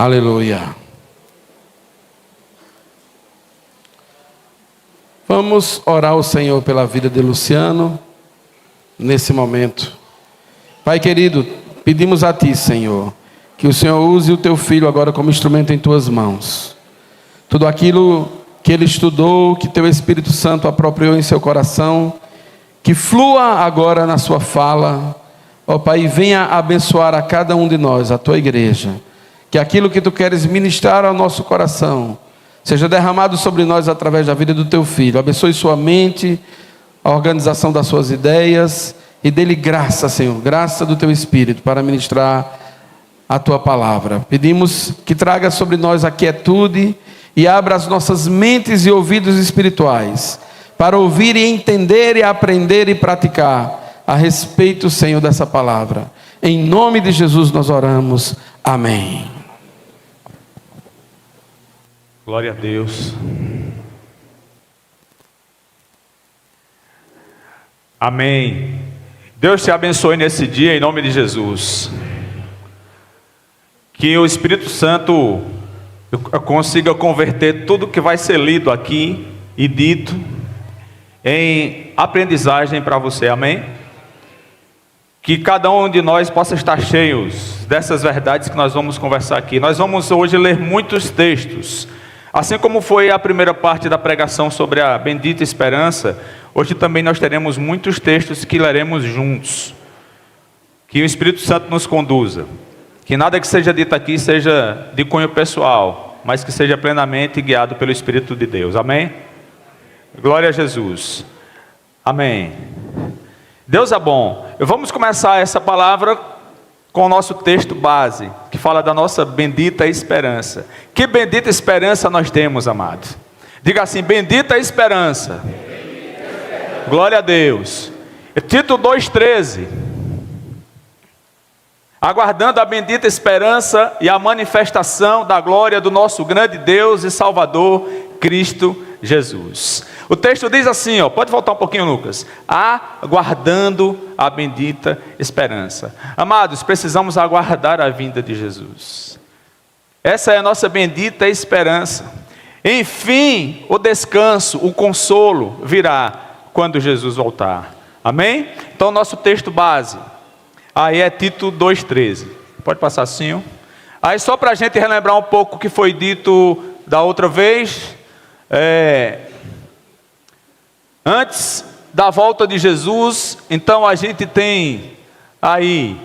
Aleluia. Vamos orar ao Senhor pela vida de Luciano nesse momento. Pai querido, pedimos a Ti, Senhor, que o Senhor use o Teu filho agora como instrumento em Tuas mãos. Tudo aquilo que ele estudou, que Teu Espírito Santo apropriou em seu coração, que flua agora na sua fala, ó Pai, e venha abençoar a cada um de nós, a Tua igreja. Que aquilo que Tu queres ministrar ao nosso coração seja derramado sobre nós através da vida do Teu Filho. Abençoe sua mente, a organização das suas ideias, e dê-lhe graça, Senhor, graça do Teu Espírito para ministrar a Tua palavra. Pedimos que traga sobre nós a quietude e abra as nossas mentes e ouvidos espirituais para ouvir e entender e aprender e praticar a respeito, Senhor, dessa palavra. Em nome de Jesus nós oramos. Amém. Glória a Deus. Amém. Deus te abençoe nesse dia em nome de Jesus. Que o Espírito Santo consiga converter tudo que vai ser lido aqui e dito em aprendizagem para você. Amém? Que cada um de nós possa estar cheios dessas verdades que nós vamos conversar aqui. Nós vamos hoje ler muitos textos. Assim como foi a primeira parte da pregação sobre a bendita esperança, hoje também nós teremos muitos textos que leremos juntos. Que o Espírito Santo nos conduza. Que nada que seja dito aqui seja de cunho pessoal, mas que seja plenamente guiado pelo Espírito de Deus. Amém? Glória a Jesus. Amém. Deus é bom. Vamos começar essa palavra com o nosso texto base, que fala da nossa bendita esperança. Que bendita esperança nós temos, amado? Diga assim: bendita esperança. Glória a Deus. Tito 2,13. Aguardando a bendita esperança e a manifestação da glória do nosso grande Deus e Salvador, Cristo Jesus. O texto diz assim, pode voltar um pouquinho, Lucas. Aguardando a bendita esperança. Amados, precisamos aguardar a vinda de Jesus. Essa é a nossa bendita esperança. Enfim, o descanso, o consolo virá quando Jesus voltar. Amém? Então, nosso texto base, aí é Tito 2,13. Pode passar assim. Aí só para a gente relembrar um pouco o que foi dito da outra vez. Antes da volta de Jesus, então a gente tem aí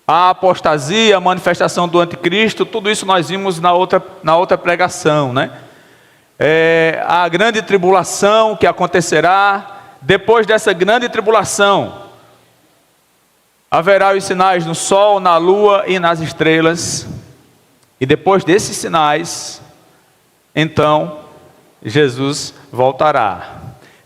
a apostasia, a manifestação do anticristo. Tudo isso nós vimos na outra pregação, né? A grande tribulação que acontecerá. Depois dessa grande tribulação, haverá os sinais no sol, na lua e nas estrelas. E depois desses sinais, então Jesus voltará.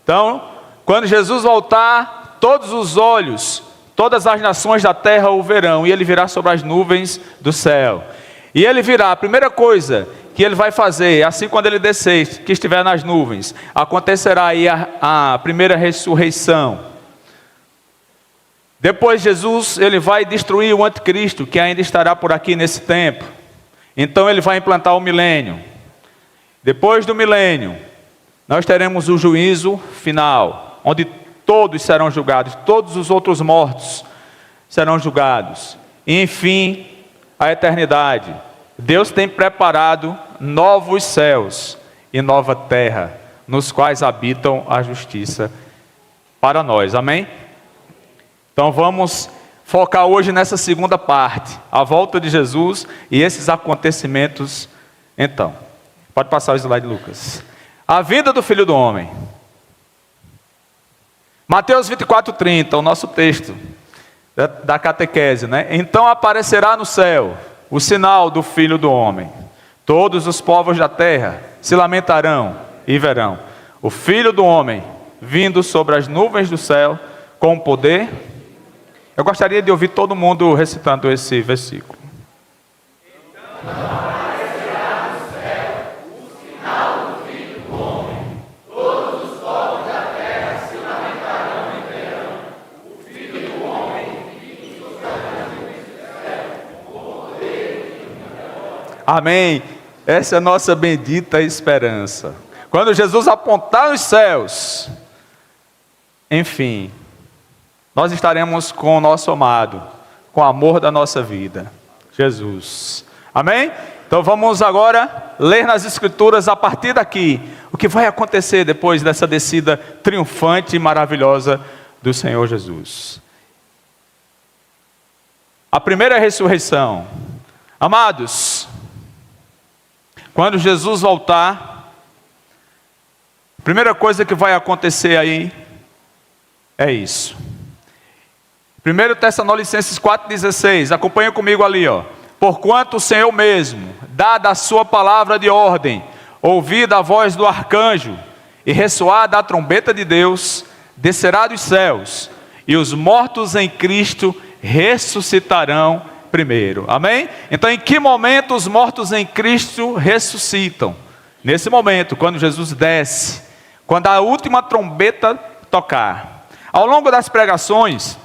Então, quando Jesus voltar, todos os olhos, todas as nações da terra o verão, e ele virá sobre as nuvens do céu. E ele virá, a primeira coisa que ele vai fazer, assim quando ele descer, que estiver nas nuvens, acontecerá aí a primeira ressurreição. Depois Jesus, ele vai destruir o anticristo, que ainda estará por aqui nesse tempo. Então ele vai implantar o milênio. Depois do milênio, nós teremos o juízo final, onde todos serão julgados, todos os outros mortos serão julgados. E, enfim, a eternidade. Deus tem preparado novos céus e nova terra, nos quais habitam a justiça para nós. Amém? Então vamos focar hoje nessa segunda parte, a volta de Jesus e esses acontecimentos. Então, pode passar o slide, Lucas. A vinda do Filho do Homem. Mateus 24:30, o nosso texto da catequese, né? Então aparecerá no céu o sinal do Filho do Homem. Todos os povos da terra se lamentarão e verão o Filho do Homem vindo sobre as nuvens do céu com poder. Eu gostaria de ouvir todo mundo recitando esse versículo. Amém. Essa é a nossa bendita esperança. Quando Jesus apontar os céus, enfim, nós estaremos com o nosso amado, com o amor da nossa vida, Jesus. Amém? Então vamos agora ler nas Escrituras a partir daqui o que vai acontecer depois dessa descida triunfante e maravilhosa do Senhor Jesus. A primeira ressurreição. Amados, quando Jesus voltar, a primeira coisa que vai acontecer aí é isso. 1 Tessalonicenses 4,16, acompanha comigo ali, ó. Porquanto o Senhor mesmo, dada a sua palavra de ordem, ouvida a voz do arcanjo e ressoada a trombeta de Deus, descerá dos céus, e os mortos em Cristo ressuscitarão primeiro. Amém? Então, em que momento os mortos em Cristo ressuscitam? Nesse momento, quando Jesus desce, quando a última trombeta tocar. Ao longo das pregações,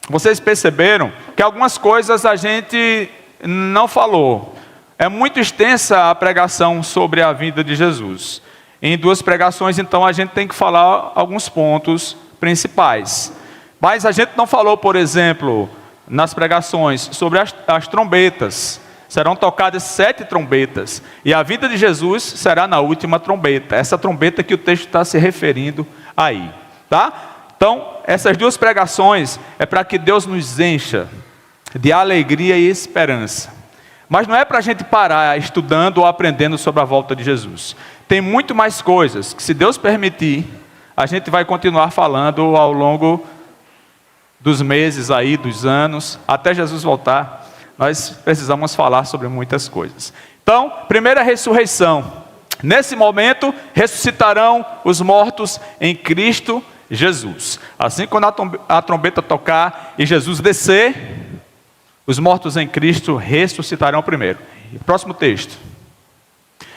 vocês perceberam que algumas coisas a gente não falou. É muito extensa a pregação sobre a vida de Jesus. Em 2 pregações, então, a gente tem que falar alguns pontos principais. Mas a gente não falou, por exemplo, nas pregações, sobre as trombetas. Serão tocadas 7 trombetas. E a vida de Jesus será na última trombeta. Essa trombeta que o texto está se referindo aí. Tá? Então, essas 2 pregações é para que Deus nos encha de alegria e esperança. Mas não é para a gente parar estudando ou aprendendo sobre a volta de Jesus. Tem muito mais coisas que, se Deus permitir, a gente vai continuar falando ao longo dos meses aí, dos anos, até Jesus voltar. Nós precisamos falar sobre muitas coisas. Então, primeira ressurreição. Nesse momento, ressuscitarão os mortos em Cristo Jesus. Assim, quando a trombeta tocar e Jesus descer, os mortos em Cristo ressuscitarão primeiro. Próximo texto.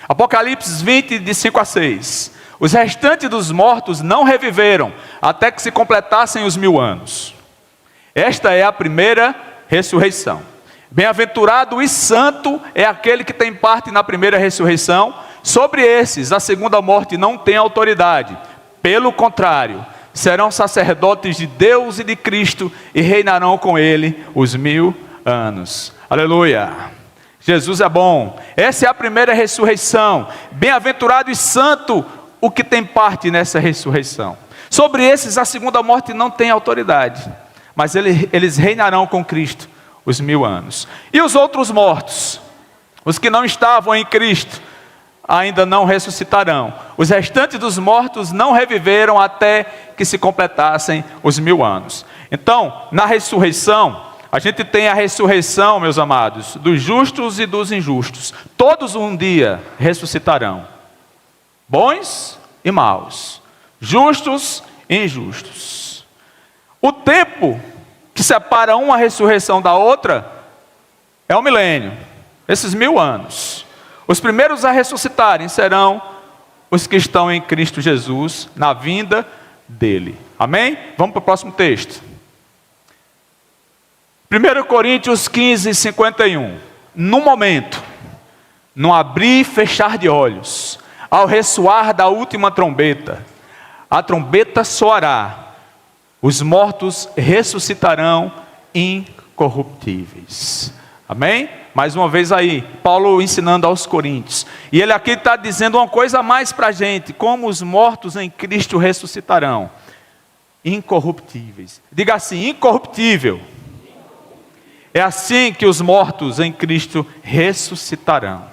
Apocalipse 20, de 5 a 6. Os restantes dos mortos não reviveram, até que se completassem os 1000 anos. Esta é a primeira ressurreição. Bem-aventurado e santo é aquele que tem parte na primeira ressurreição. Sobre esses, a segunda morte não tem autoridade. Pelo contrário, serão sacerdotes de Deus e de Cristo e reinarão com ele os 1000 anos. Aleluia! Jesus é bom. Essa é a primeira ressurreição. Bem-aventurado e santo o que tem parte nessa ressurreição. Sobre esses, a segunda morte não tem autoridade, mas eles reinarão com Cristo os 1000 anos. E os outros mortos, os que não estavam em Cristo, ainda não ressuscitarão. Os restantes dos mortos não reviveram até que se completassem os 1000 anos. Então, na ressurreição, a gente tem a ressurreição, meus amados, dos justos e dos injustos. Todos um dia ressuscitarão. Bons e maus. Justos e injustos. O tempo que separa uma ressurreição da outra é o milênio. Esses 1000 anos. Os primeiros a ressuscitarem serão os que estão em Cristo Jesus, na vinda dele. Amém? Vamos para o próximo texto. 1 Coríntios 15, 51. No momento, no abrir e fechar de olhos, ao ressoar da última trombeta, a trombeta soará, os mortos ressuscitarão incorruptíveis. Amém? Mais uma vez aí, Paulo ensinando aos Coríntios. E ele aqui está dizendo uma coisa a mais para a gente: como os mortos em Cristo ressuscitarão incorruptíveis. Diga assim: incorruptível. É assim que os mortos em Cristo ressuscitarão.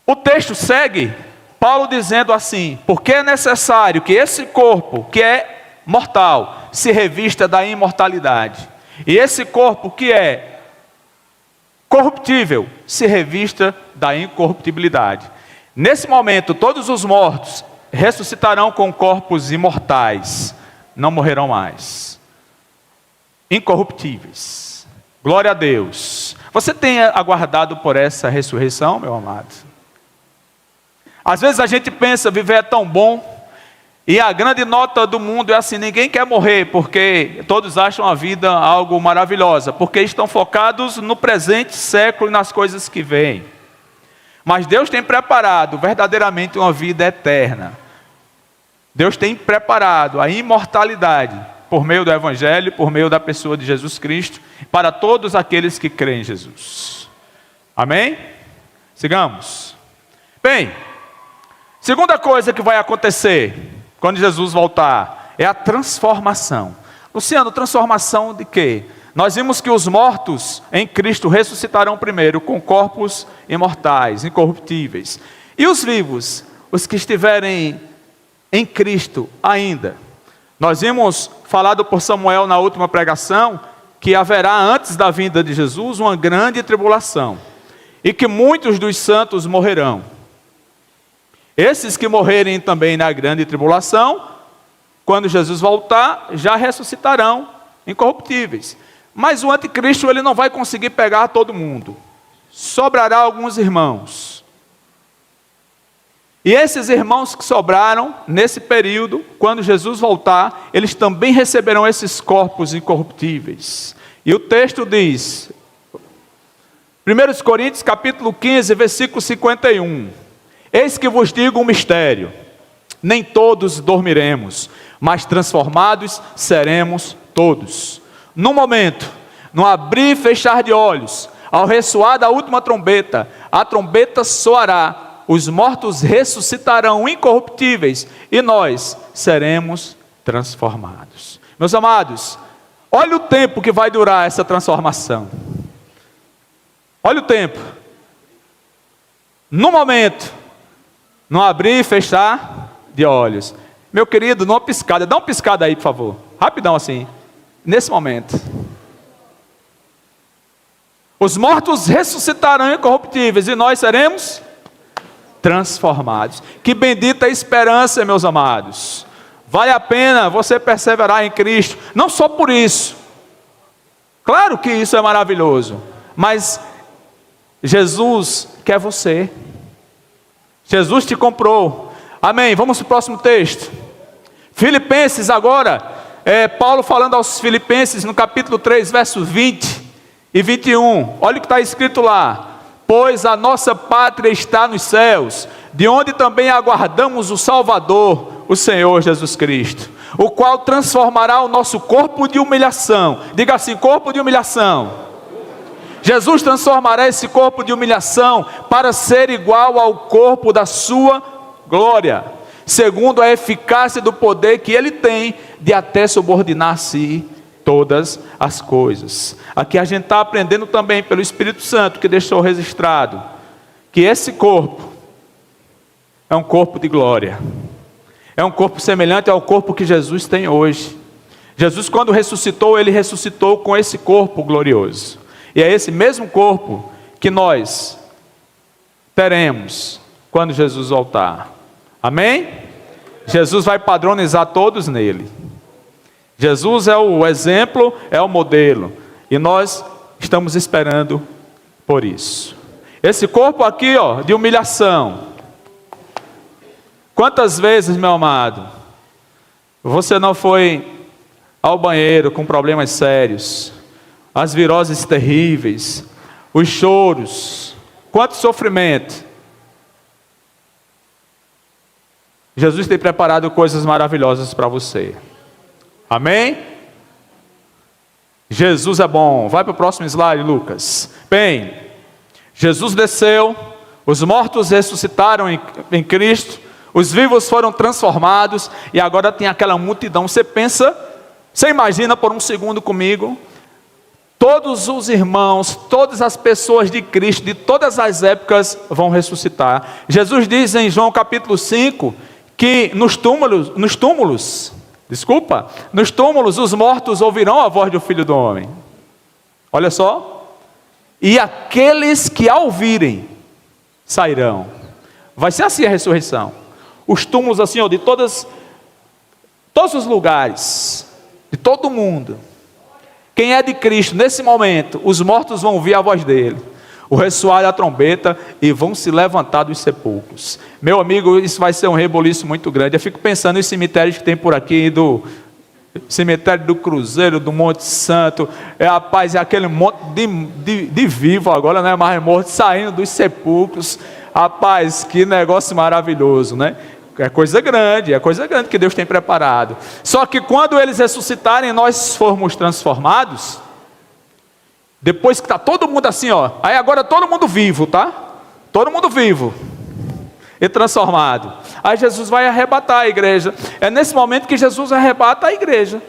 O texto segue, Paulo dizendo assim: porque é necessário que esse corpo, que é mortal, se revista da imortalidade, e esse corpo que é corruptível se revista da incorruptibilidade. Nesse momento, todos os mortos ressuscitarão com corpos imortais, não morrerão mais, incorruptíveis. Glória a Deus. Você tem aguardado por essa ressurreição, meu amado? Às vezes a gente pensa, viver é tão bom, e a grande nota do mundo é assim: ninguém quer morrer, porque todos acham a vida algo maravilhosa, porque estão focados no presente século e nas coisas que vêm. Mas Deus tem preparado verdadeiramente uma vida eterna. Deus tem preparado a imortalidade por meio do Evangelho, por meio da pessoa de Jesus Cristo, para todos aqueles que creem em Jesus. Amém? Sigamos. Bem, segunda coisa que vai acontecer quando Jesus voltar é a transformação. Luciano, transformação de quê? Nós vimos que os mortos em Cristo ressuscitarão primeiro com corpos imortais, incorruptíveis. E os vivos, os que estiverem em Cristo ainda. Nós vimos, falado por Samuel na última pregação, que haverá antes da vinda de Jesus uma grande tribulação. E que muitos dos santos morrerão. Esses que morrerem também na grande tribulação, quando Jesus voltar, já ressuscitarão incorruptíveis. Mas o anticristo ele não vai conseguir pegar todo mundo. Sobrará alguns irmãos. E esses irmãos que sobraram, nesse período, quando Jesus voltar, eles também receberão esses corpos incorruptíveis. E o texto diz, 1 Coríntios capítulo 15, versículo 51. Eis que vos digo um mistério. Nem todos dormiremos, mas transformados seremos todos. No momento, no abrir e fechar de olhos, ao ressoar da última trombeta, a trombeta soará, os mortos ressuscitarão incorruptíveis e nós seremos transformados. Meus amados, olha o tempo que vai durar essa transformação. Olha o tempo. No momento, no abrir e fechar de olhos. Meu querido, numa piscada, dá uma piscada aí, por favor. Rapidão assim. Nesse momento. Os mortos ressuscitarão incorruptíveis e nós seremos transformados. Que bendita esperança, meus amados. Vale a pena você perseverar em Cristo. Não só por isso. Claro que isso é maravilhoso. Mas Jesus quer você. Jesus te comprou. Amém. Vamos para o próximo texto. Filipenses agora. Paulo falando aos Filipenses no capítulo 3, versos 20 e 21. Olha o que está escrito lá. Pois a nossa pátria está nos céus, de onde também aguardamos o Salvador, o Senhor Jesus Cristo, o qual transformará o nosso corpo de humilhação. Diga assim, corpo de humilhação. Jesus transformará esse corpo de humilhação para ser igual ao corpo da sua glória, segundo a eficácia do poder que Ele tem de até subordinar a si todas as coisas. Aqui a gente está aprendendo também pelo Espírito Santo, que deixou registrado, que esse corpo é um corpo de glória, é um corpo semelhante ao corpo que Jesus tem hoje. Jesus, quando ressuscitou, Ele ressuscitou com esse corpo glorioso, e é esse mesmo corpo que nós teremos quando Jesus voltar. Amém? Jesus vai padronizar todos nele. Jesus é o exemplo, é o modelo, e nós estamos esperando por isso. Esse corpo aqui, ó, de humilhação. Quantas vezes, meu amado, você não foi ao banheiro com problemas sérios, as viroses terríveis, os choros, quanto sofrimento? Jesus tem preparado coisas maravilhosas para você. Amém? Jesus é bom. Vai para o próximo slide, Lucas. Bem, Jesus desceu, os mortos ressuscitaram em Cristo, os vivos foram transformados, e agora tem aquela multidão. Você pensa, você imagina por um segundo comigo, todos os irmãos, todas as pessoas de Cristo, de todas as épocas, vão ressuscitar. Jesus diz em João capítulo 5, que nos túmulos, os mortos ouvirão a voz do Filho do Homem. Olha só. E aqueles que a ouvirem, sairão. Vai ser assim a ressurreição. Os túmulos assim, ó, de todos os lugares, de todo mundo. Quem é de Cristo, nesse momento, os mortos vão ouvir a voz dele, o ressoar da trombeta, e vão se levantar dos sepulcros. Meu amigo, isso vai ser um reboliço muito grande. Eu fico pensando nos cemitérios que tem por aqui, do cemitério do Cruzeiro, do Monte Santo. Rapaz, é aquele monte de vivo agora, não é mais morto, saindo dos sepulcros. Rapaz, que negócio maravilhoso, né? É coisa grande que Deus tem preparado. Só que quando eles ressuscitarem e nós formos transformados, depois que está todo mundo assim, ó, aí agora todo mundo vivo, tá? Todo mundo vivo e transformado. Aí Jesus vai arrebatar a igreja. É nesse momento que Jesus arrebata a igreja.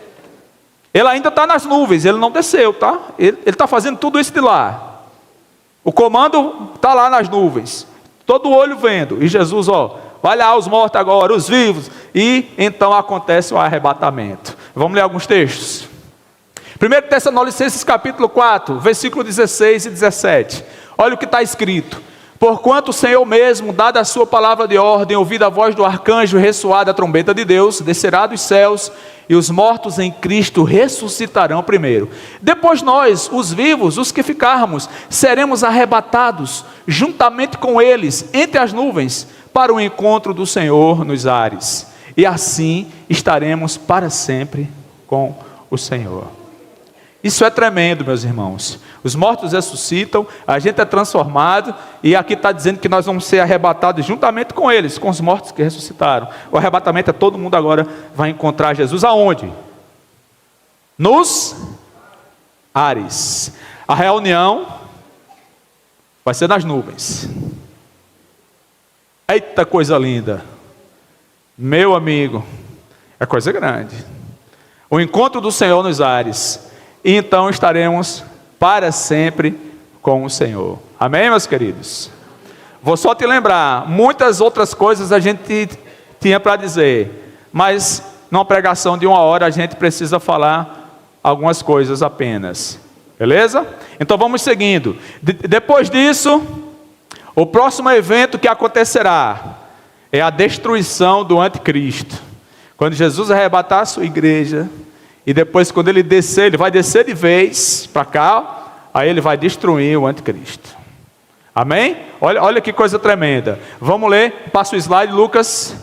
Ele ainda está nas nuvens, ele não desceu, tá? Ele está fazendo tudo isso de lá. O comando está lá nas nuvens, todo olho vendo. E Jesus, ó, vai lá os mortos agora, os vivos. E então acontece o arrebatamento. Vamos ler alguns textos. 1 Tessalonicenses capítulo 4, versículo 16 e 17. Olha o que está escrito. Porquanto o Senhor mesmo, dada a sua palavra de ordem, ouvida a voz do arcanjo, ressoada a trombeta de Deus, descerá dos céus, e os mortos em Cristo ressuscitarão primeiro. Depois nós, os vivos, os que ficarmos, seremos arrebatados, juntamente com eles, entre as nuvens, para o encontro do Senhor nos ares. E assim estaremos para sempre com o Senhor. Isso é tremendo, meus irmãos. Os mortos ressuscitam, a gente é transformado, e aqui está dizendo que nós vamos ser arrebatados juntamente com eles, com os mortos que ressuscitaram. O arrebatamento é todo mundo agora vai encontrar Jesus aonde? Nos ares. A reunião vai ser nas nuvens. Eita coisa linda. Meu amigo, é coisa grande. O encontro do Senhor nos ares. E então estaremos para sempre com o Senhor. Amém, meus queridos? Vou só te lembrar, muitas outras coisas a gente tinha para dizer, mas numa pregação de 1 hora a gente precisa falar algumas coisas apenas. Beleza? Então vamos seguindo. Depois disso, o próximo evento que acontecerá é a destruição do anticristo. Quando Jesus arrebatar a sua igreja, e depois quando ele descer, ele vai descer de vez para cá, aí ele vai destruir o anticristo. Amém? Olha que coisa tremenda. Vamos ler, passa o slide, Lucas.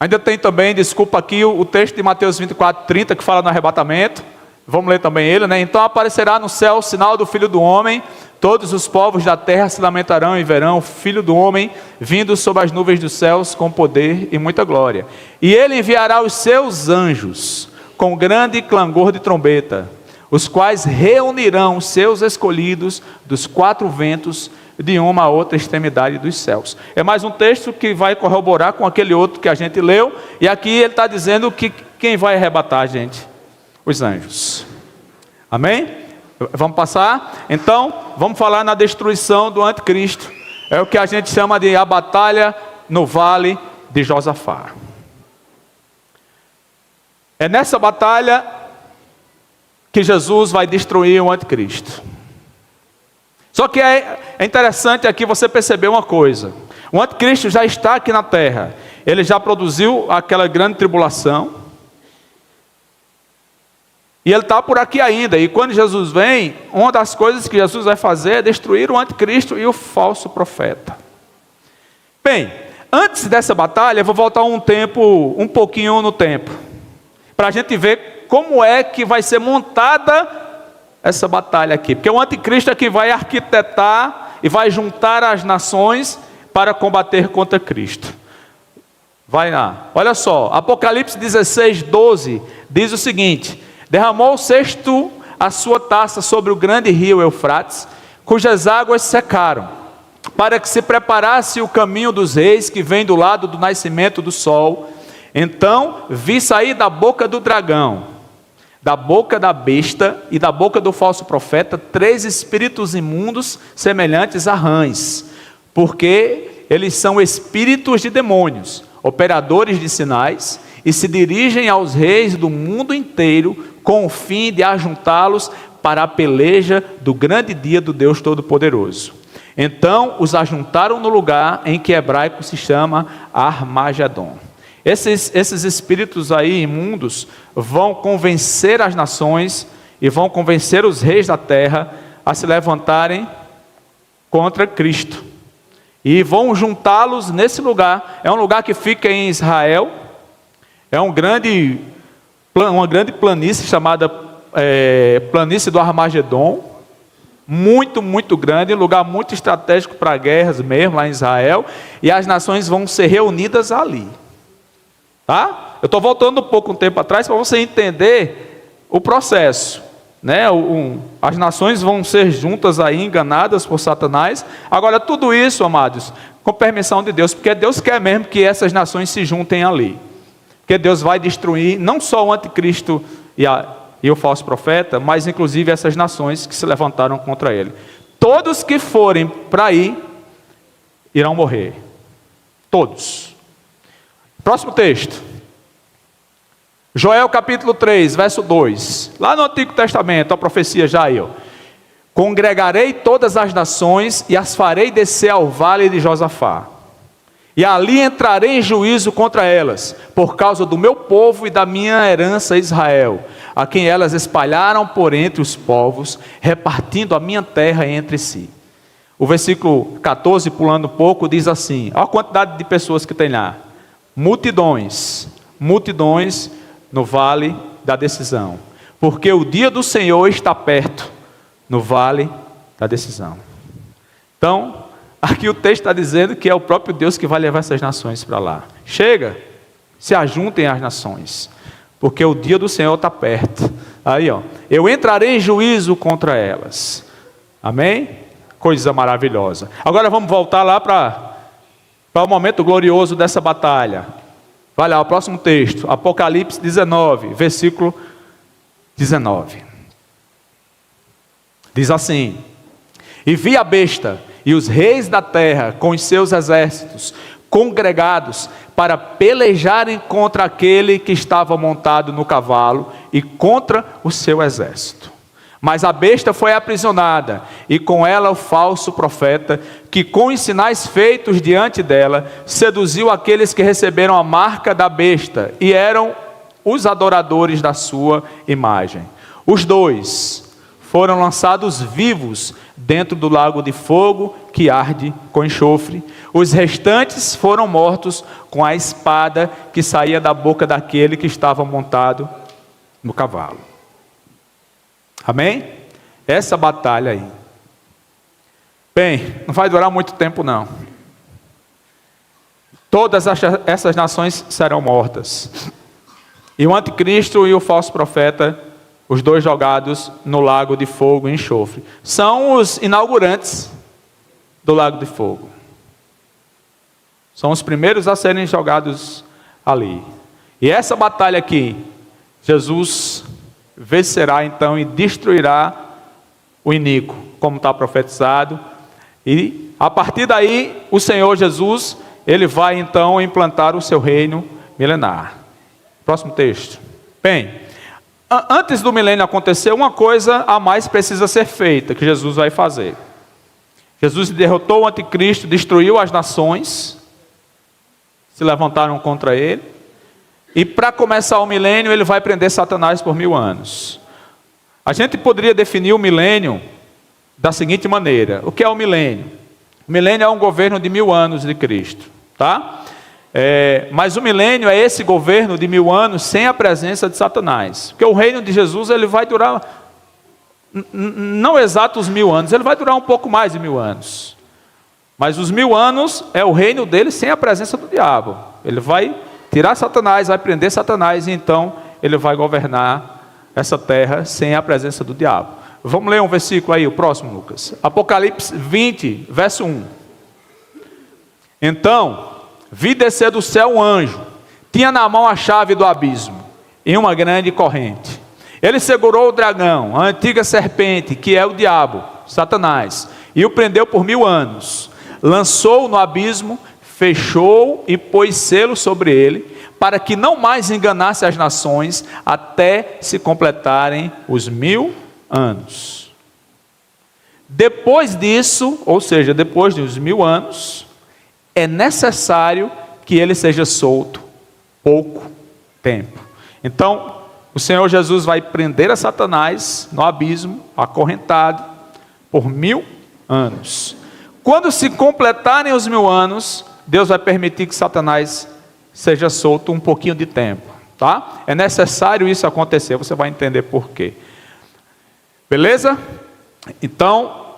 Ainda tem também, desculpa aqui, o texto de Mateus 24:30 que fala no arrebatamento. Vamos ler também ele, né? Então aparecerá no céu o sinal do Filho do Homem, todos os povos da terra se lamentarão e verão o Filho do Homem vindo sobre as nuvens dos céus com poder e muita glória. E ele enviará os seus anjos com grande clangor de trombeta, os quais reunirão os seus escolhidos dos 4 ventos de uma a outra extremidade dos céus. É mais um texto que vai corroborar com aquele outro que a gente leu, e aqui ele está dizendo que quem vai arrebatar a gente? Os anjos. Amém? Vamos passar? Então, vamos falar na destruição do anticristo. É o que a gente chama de a batalha no vale de Josafá. É nessa batalha que Jesus vai destruir o anticristo. Só que é interessante aqui você perceber uma coisa. O anticristo já está aqui na terra. Ele já produziu aquela grande tribulação. E ele está por aqui ainda. E quando Jesus vem, uma das coisas que Jesus vai fazer é destruir o anticristo e o falso profeta. Bem, antes dessa batalha, eu vou voltar um pouquinho no tempo, para a gente ver como é que vai ser montada essa batalha aqui. Porque o anticristo é que vai arquitetar e vai juntar as nações para combater contra Cristo. Vai lá, olha só, Apocalipse 16:12 diz o seguinte: derramou o sexto a sua taça sobre o grande rio Eufrates, cujas águas secaram, para que se preparasse o caminho dos reis que vem do lado do nascimento do sol. Então vi sair da boca do dragão, da boca da besta e da boca do falso profeta 3 espíritos imundos semelhantes a rãs, porque eles são espíritos de demônios, operadores de sinais, e se dirigem aos reis do mundo inteiro com o fim de ajuntá-los para a peleja do grande dia do Deus Todo-Poderoso. Então os ajuntaram no lugar em que hebraico se chama Armagedon. Esses espíritos aí imundos vão convencer as nações e vão convencer os reis da terra a se levantarem contra Cristo. E vão juntá-los nesse lugar. É um lugar que fica em Israel. É uma grande planície chamada Planície do Armagedon. muito, muito grande, um lugar muito estratégico para guerras mesmo, lá em Israel, e as nações vão ser reunidas ali. Tá? Eu estou voltando um tempo atrás, para você entender o processo. Né? As nações vão ser juntas aí, enganadas por Satanás. Agora, tudo isso, amados, com permissão de Deus, porque Deus quer mesmo que essas nações se juntem ali. Porque Deus vai destruir não só o anticristo e o falso profeta, mas inclusive essas nações que se levantaram contra ele. Todos que forem para aí, irão morrer. Todos. Próximo texto. Joel capítulo 3, verso 2. Lá no Antigo Testamento, a profecia já aí. Congregarei todas as nações e as farei descer ao vale de Josafá. E ali entrarei em juízo contra elas, por causa do meu povo e da minha herança Israel, a quem elas espalharam por entre os povos, repartindo a minha terra entre si. O versículo 14, pulando um pouco, diz assim, olha a quantidade de pessoas que tem lá. Multidões no vale da decisão. Porque o dia do Senhor está perto, no vale da decisão. Então, aqui o texto está dizendo que é o próprio Deus que vai levar essas nações para lá. Chega, se ajuntem as nações, porque o dia do Senhor está perto. Aí, eu entrarei em juízo contra elas. Amém? Coisa maravilhosa. Agora vamos voltar lá para o momento glorioso dessa batalha. Vai lá, o próximo texto, Apocalipse 19, versículo 19. Diz assim: e vi a besta e os reis da terra com os seus exércitos congregados para pelejarem contra aquele que estava montado no cavalo e contra o seu exército. Mas a besta foi aprisionada, e com ela o falso profeta, que com os sinais feitos diante dela, seduziu aqueles que receberam a marca da besta, e eram os adoradores da sua imagem. Os dois foram lançados vivos dentro do lago de fogo, que arde com enxofre. Os restantes foram mortos com a espada que saía da boca daquele que estava montado no cavalo. Amém? Essa batalha aí. Bem, não vai durar muito tempo não. Todas essas nações serão mortas. E o anticristo e o falso profeta, os dois jogados no lago de fogo e enxofre, são os inaugurantes do lago de fogo. São os primeiros a serem jogados ali. E essa batalha aqui, Jesus vencerá então e destruirá o iníquo, como está profetizado. E a partir daí, o Senhor Jesus, ele vai então implantar o seu reino milenar. Próximo texto. Bem, antes do milênio acontecer, uma coisa a mais precisa ser feita, que Jesus vai fazer. Jesus derrotou o anticristo, destruiu as nações, se levantaram contra ele. E para começar o milênio, ele vai prender Satanás por 1000 anos. A gente poderia definir o milênio da seguinte maneira: o que é o milênio? O milênio é um governo de 1000 anos de Cristo, tá? Mas o milênio é esse governo de 1000 anos sem a presença de Satanás. Porque o reino de Jesus, ele vai durar, não exatos 1000 anos, ele vai durar um pouco mais de 1000 anos. Mas os 1000 anos é o reino dele sem a presença do diabo. Ele vai tirar Satanás, vai prender Satanás, e então ele vai governar essa terra sem a presença do diabo. Vamos ler um versículo aí, o próximo, Lucas. Apocalipse 20, verso 1. Então, vi descer do céu um anjo, tinha na mão a chave do abismo, e uma grande corrente. Ele segurou o dragão, a antiga serpente, que é o diabo, Satanás, e o prendeu por 1000 anos. Lançou-o no abismo, fechou e pôs selo sobre ele, para que não mais enganasse as nações, até se completarem os 1000 anos. Depois disso, ou seja, depois dos 1000 anos, é necessário que ele seja solto pouco tempo. Então, o Senhor Jesus vai prender a Satanás no abismo, acorrentado, por 1000 anos. Quando se completarem os 1000 anos, Deus vai permitir que Satanás seja solto um pouquinho de tempo, tá? É necessário isso acontecer, você vai entender por quê. Beleza? Então,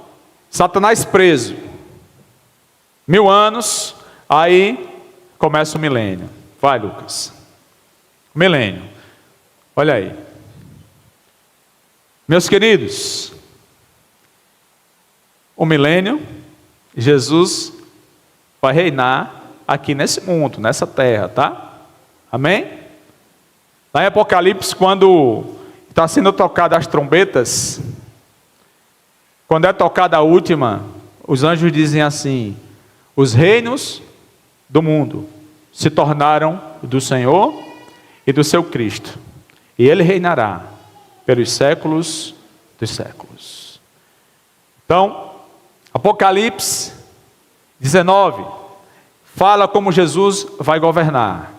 Satanás preso, 1000 anos, aí começa o milênio. Vai, Lucas. Milênio. Olha aí. Meus queridos, o milênio, Jesus vai reinar aqui nesse mundo, nessa terra, tá? Amém? Lá em Apocalipse, quando está sendo tocada as trombetas, quando é tocada a última, os anjos dizem assim: os reinos do mundo se tornaram do Senhor e do seu Cristo, e Ele reinará pelos séculos dos séculos. Então, Apocalipse 19 fala como Jesus vai governar,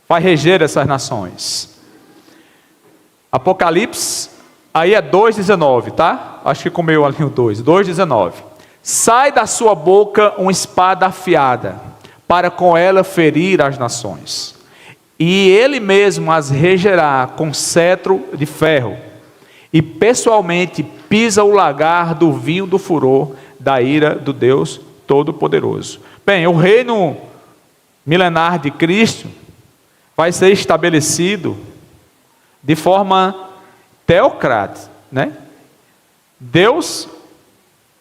vai reger essas nações. Apocalipse, aí é 2,19, tá? Acho que comeu ali o 2,19. Sai da sua boca uma espada afiada, para com ela ferir as nações. E ele mesmo as regerá com cetro de ferro, e pessoalmente pisa o lagar do vinho do furor da ira do Deus Todo-Poderoso. Bem, o reino milenar de Cristo vai ser estabelecido de forma teocrática, né? Deus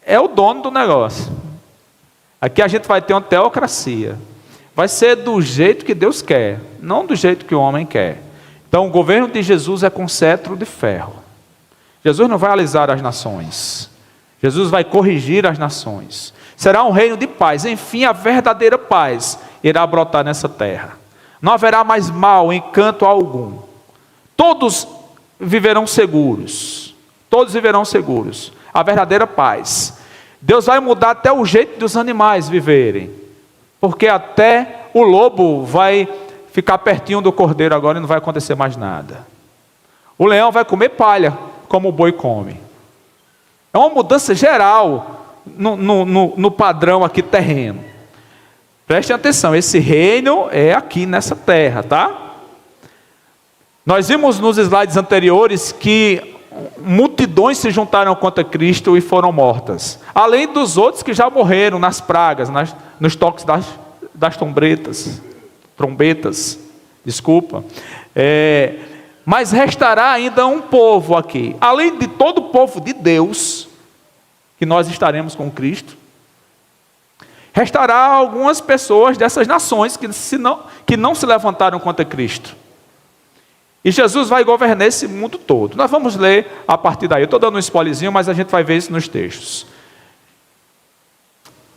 é o dono do negócio. Aqui a gente vai ter uma teocracia. Vai ser do jeito que Deus quer, não do jeito que o homem quer. Então o governo de Jesus é com cetro de ferro. Jesus não vai alisar as nações. Jesus vai corrigir as nações. Será um reino de paz. Enfim, a verdadeira paz irá brotar nessa terra. Não haverá mais mal em canto algum. Todos viverão seguros. Todos viverão seguros. A verdadeira paz. Deus vai mudar até o jeito dos animais viverem. Porque até o lobo vai ficar pertinho do cordeiro agora e não vai acontecer mais nada. O leão vai comer palha, como o boi come. É uma mudança geral no padrão aqui terreno. Prestem atenção, esse reino é aqui nessa terra, tá? Nós vimos nos slides anteriores que multidões se juntaram contra Cristo e foram mortas. Além dos outros que já morreram nas pragas, nos toques das trombetas, desculpa. Mas restará ainda um povo aqui. Além de todo o povo de Deus, que nós estaremos com Cristo, restará algumas pessoas dessas nações que não se levantaram contra Cristo. E Jesus vai governar esse mundo todo. Nós vamos ler a partir daí. Eu estou dando um spoilerzinho, mas a gente vai ver isso nos textos.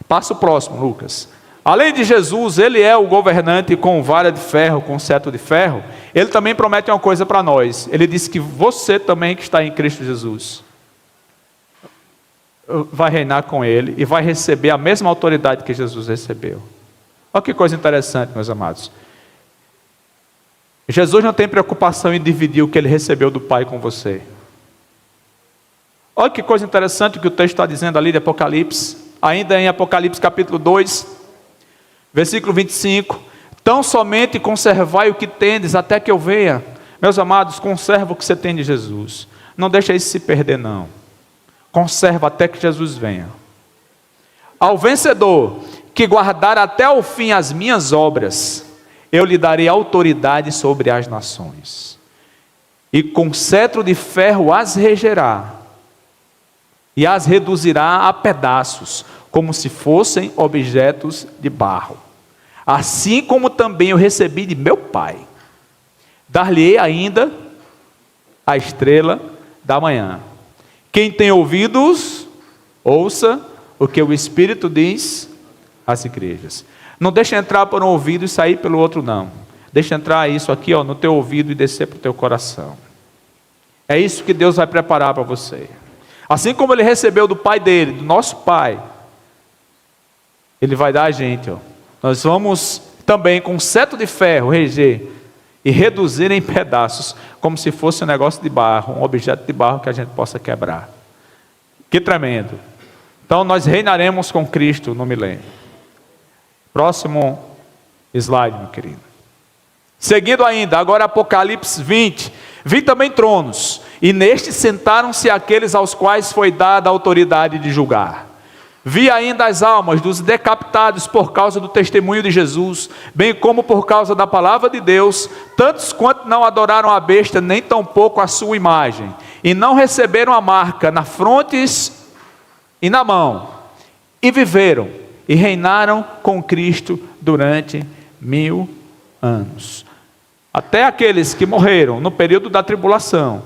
Passo próximo, Lucas. Além de Jesus, ele é o governante com vara de ferro, com cetro de ferro. Ele também promete uma coisa para nós. Ele disse que você também que está em Cristo Jesus vai reinar com ele e vai receber a mesma autoridade que Jesus recebeu. Olha que coisa interessante, meus amados. Jesus não tem preocupação em dividir o que ele recebeu do Pai com você. Olha que coisa interessante que o texto está dizendo ali de Apocalipse. Ainda em Apocalipse capítulo 2, versículo 25. Tão somente conservai o que tendes até que eu venha. Meus amados, conserva o que você tem de Jesus. Não deixa isso se perder, não. Conserva até que Jesus venha. Ao vencedor que guardar até o fim as minhas obras, eu lhe darei autoridade sobre as nações, e com cetro de ferro as regerá, e as reduzirá a pedaços, como se fossem objetos de barro. Assim como também eu recebi de meu Pai. Dar-lhe-ei ainda a estrela da manhã. Quem tem ouvidos, ouça o que o Espírito diz às igrejas. Não deixa entrar por um ouvido e sair pelo outro, não. Deixa entrar isso aqui, no teu ouvido e descer para o teu coração. É isso que Deus vai preparar para você. Assim como Ele recebeu do Pai dele, do nosso Pai, Ele vai dar a gente. Nós vamos também com um cetro de ferro reger e reduzir em pedaços, como se fosse um negócio de barro, um objeto de barro que a gente possa quebrar. Que tremendo. Então nós reinaremos com Cristo no milênio. Próximo slide, meu querido. Seguindo ainda, agora Apocalipse 20. Vi também tronos, e neste sentaram-se aqueles aos quais foi dada a autoridade de julgar. Vi ainda as almas dos decapitados por causa do testemunho de Jesus, bem como por causa da palavra de Deus, tantos quanto não adoraram a besta, nem tampouco a sua imagem, e não receberam a marca na fronte e na mão, e viveram e reinaram com Cristo durante 1000 anos. Até aqueles que morreram no período da tribulação,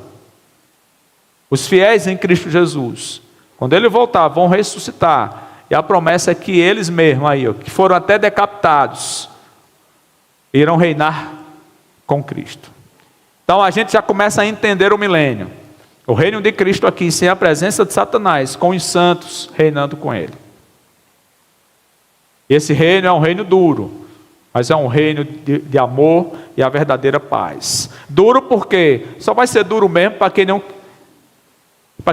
os fiéis em Cristo Jesus, quando Ele voltar, vão ressuscitar. E a promessa é que eles mesmos, aí, que foram até decapitados, irão reinar com Cristo. Então a gente já começa a entender o milênio. O reino de Cristo aqui, sem a presença de Satanás, com os santos reinando com Ele. Esse reino é um reino duro, mas é um reino de amor e a verdadeira paz. Duro porque só vai ser duro mesmo para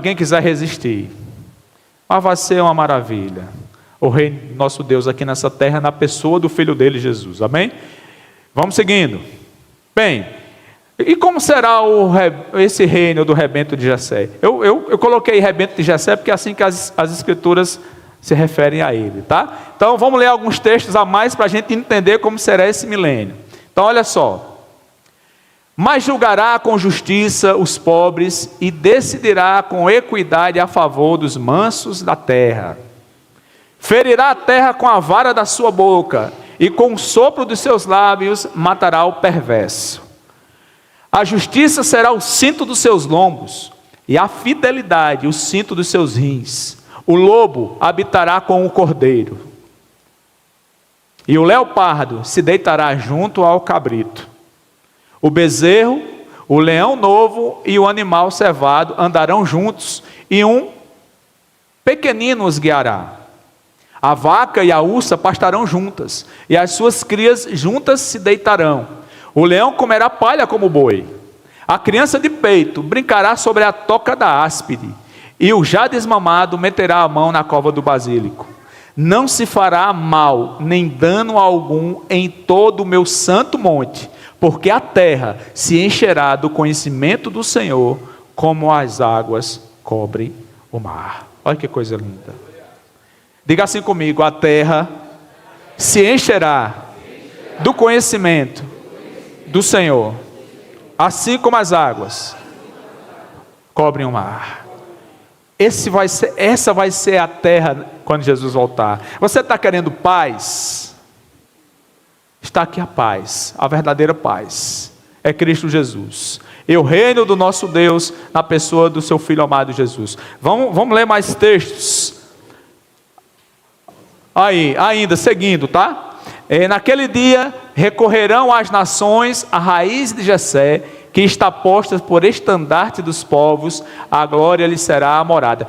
quem quiser resistir. Mas vai ser uma maravilha. O reino do nosso Deus aqui nessa terra, na pessoa do Filho dele, Jesus. Amém? Vamos seguindo. Bem, e como será esse reino do rebento de Jessé? Eu coloquei rebento de Jessé porque é assim que as Escrituras se referem a ele, tá? Então vamos ler alguns textos a mais para a gente entender como será esse milênio. Então olha só. Mas julgará com justiça os pobres e decidirá com equidade a favor dos mansos da terra. Ferirá a terra com a vara da sua boca e com o sopro dos seus lábios matará o perverso. A justiça será o cinto dos seus lombos e a fidelidade o cinto dos seus rins. O lobo habitará com o cordeiro e o leopardo se deitará junto ao cabrito. O bezerro, o leão novo e o animal cevado andarão juntos, e um pequenino os guiará. A vaca e a ursa pastarão juntas, e as suas crias juntas se deitarão. O leão comerá palha como boi. A criança de peito brincará sobre a toca da áspide, e o já desmamado meterá a mão na cova do basílico. Não se fará mal, nem dano algum em todo o meu santo monte, porque a terra se encherá do conhecimento do Senhor, como as águas cobrem o mar. Olha que coisa linda. Diga assim comigo: a terra se encherá do conhecimento do Senhor, assim como as águas cobrem o mar. Essa vai ser a terra quando Jesus voltar. Você está querendo paz? Está aqui a paz, a verdadeira paz, é Cristo Jesus, e o reino do nosso Deus na pessoa do seu Filho amado Jesus. Vamos ler mais textos, aí, ainda seguindo, tá? Naquele dia recorrerão às nações a raiz de Jessé, que está posta por estandarte dos povos, a glória lhe será a morada.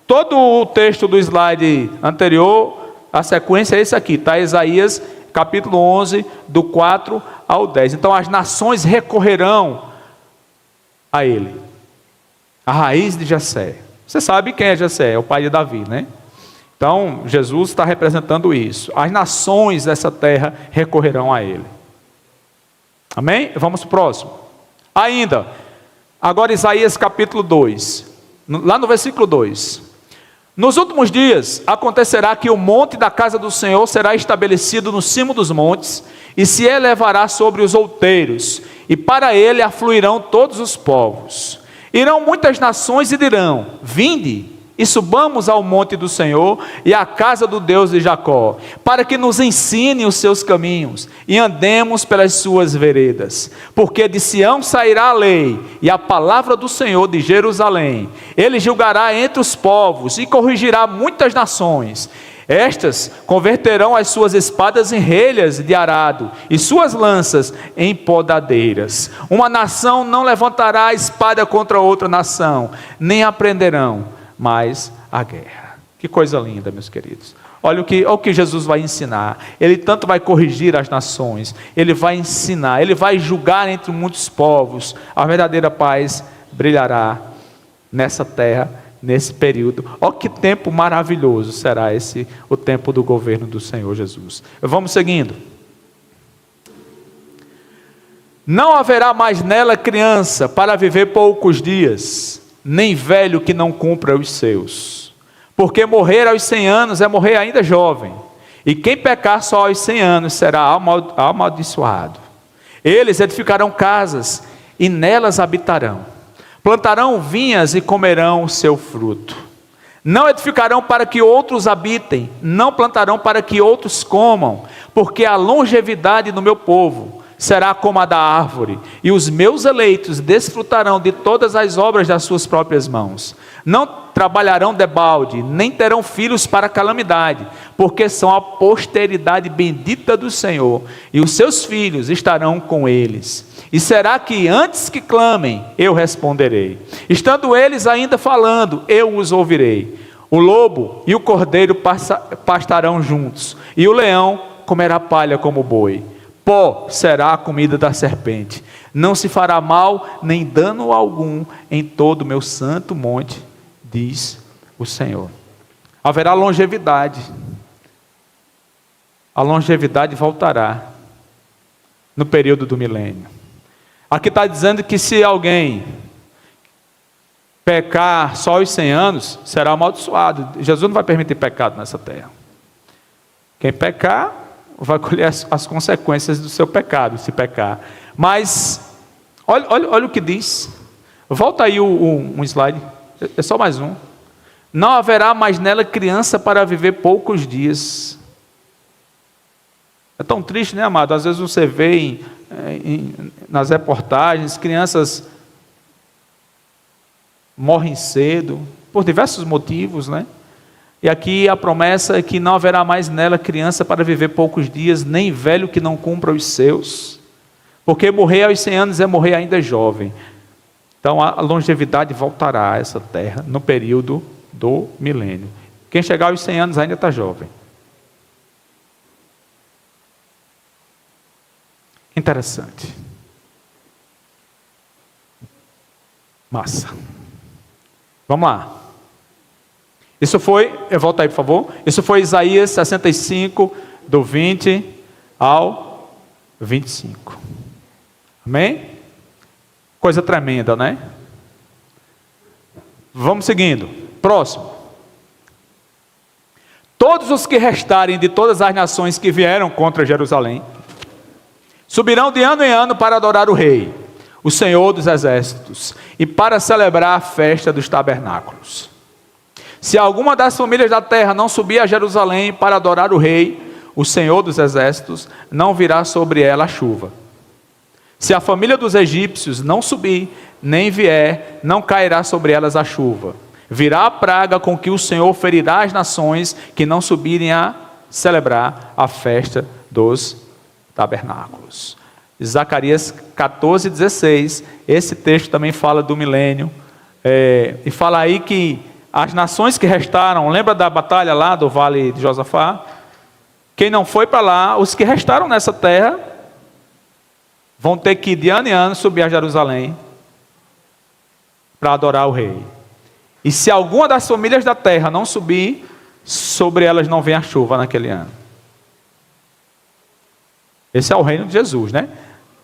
Todo o texto do slide anterior, a sequência é esse aqui, tá? Isaías capítulo 11, do 4 ao 10. Então as nações recorrerão a ele, a raiz de Jessé. Você sabe quem é Jessé? É o pai de Davi, né? Então Jesus está representando isso. As nações dessa terra recorrerão a ele. Amém? Vamos para o próximo. Ainda, agora Isaías capítulo 2, lá no versículo 2. Nos últimos dias acontecerá que o monte da casa do Senhor será estabelecido no cimo dos montes, e se elevará sobre os outeiros, e para ele afluirão todos os povos. Irão muitas nações e dirão: vinde e subamos ao monte do Senhor e à casa do Deus de Jacó, para que nos ensine os seus caminhos e andemos pelas suas veredas. Porque de Sião sairá a lei e a palavra do Senhor de Jerusalém. Ele julgará entre os povos e corrigirá muitas nações. Estas converterão as suas espadas em relhas de arado e suas lanças em podadeiras. Uma nação não levantará a espada contra outra nação, nem aprenderão mais a guerra. Que coisa linda, meus queridos. Olha o que Jesus vai ensinar. Ele tanto vai corrigir as nações, ele vai ensinar, ele vai julgar entre muitos povos. A verdadeira paz brilhará nessa terra, nesse período. Olha que tempo maravilhoso será esse, o tempo do governo do Senhor Jesus. Vamos seguindo. Não haverá mais nela criança para viver poucos dias, nem velho que não cumpra os seus. Porque morrer aos 100 anos é morrer ainda jovem, e quem pecar só aos 100 anos será amaldiçoado. Eles edificarão casas, e nelas habitarão. Plantarão vinhas e comerão o seu fruto. Não edificarão para que outros habitem, não plantarão para que outros comam, porque a longevidade do meu povo será como a da árvore, e os meus eleitos desfrutarão de todas as obras das suas próprias mãos. Não trabalharão debalde, nem terão filhos para calamidade, porque são a posteridade bendita do Senhor, e os seus filhos estarão com eles. E será que antes que clamem, eu responderei. Estando eles ainda falando, eu os ouvirei. O lobo e o cordeiro pastarão juntos, e o leão comerá palha como boi. Pó será a comida da serpente. Não se fará mal, nem dano algum em todo o meu santo monte, diz o Senhor. Haverá longevidade. A longevidade voltará no período do milênio. Aqui está dizendo que se alguém pecar só aos 100 anos, será amaldiçoado. Jesus não vai permitir pecado nessa terra. Quem pecar vai colher as consequências do seu pecado, se pecar. Mas, olha o que diz. Volta aí um slide, é só mais um. Não haverá mais nela criança para viver poucos dias. É tão triste, né, amado? Às vezes você vê nas reportagens, crianças morrem cedo, por diversos motivos, né? E aqui a promessa é que não haverá mais nela criança para viver poucos dias, nem velho que não cumpra os seus. Porque morrer aos 100 anos é morrer ainda jovem. Então a longevidade voltará a essa terra no período do milênio. Quem chegar aos 100 anos ainda está jovem. Interessante. Massa. Vamos lá. Isso foi, volta aí por favor. Isso foi Isaías 65, do 20 ao 25. Amém? Coisa tremenda, né? Vamos seguindo. Próximo. Todos os que restarem de todas as nações que vieram contra Jerusalém, subirão de ano em ano para adorar o Rei, o Senhor dos Exércitos, e para celebrar a festa dos tabernáculos. Se alguma das famílias da terra não subir a Jerusalém para adorar o Rei, o Senhor dos Exércitos, não virá sobre ela a chuva. Se a família dos egípcios não subir, nem vier, não cairá sobre elas a chuva. Virá a praga com que o Senhor ferirá as nações que não subirem a celebrar a festa dos tabernáculos. Zacarias 14:16, esse texto também fala do milênio, e fala aí que as nações que restaram, lembra da batalha lá do vale de Josafá? Quem não foi para lá, os que restaram nessa terra, vão ter que de ano em ano subir a Jerusalém para adorar o Rei. E se alguma das famílias da terra não subir, sobre elas não vem a chuva naquele ano. Esse é o reino de Jesus, né?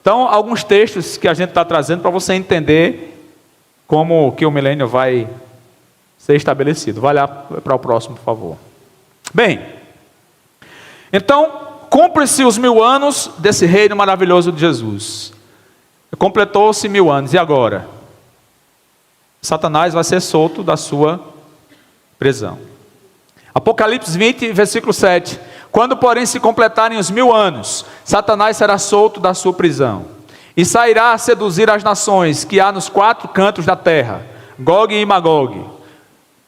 Então, alguns textos que a gente está trazendo para você entender como que o milênio vai ser estabelecido. Vai lá para o próximo, por favor. Bem, então, cumpre-se os 1000 anos desse reino maravilhoso de Jesus. Completou-se 1000 anos, e agora? Satanás vai ser solto da sua prisão. Apocalipse 20, versículo 7. Quando, porém, se completarem os 1000 anos, Satanás será solto da sua prisão, e sairá a seduzir as nações que há nos 4 cantos da terra, Gog e Magog,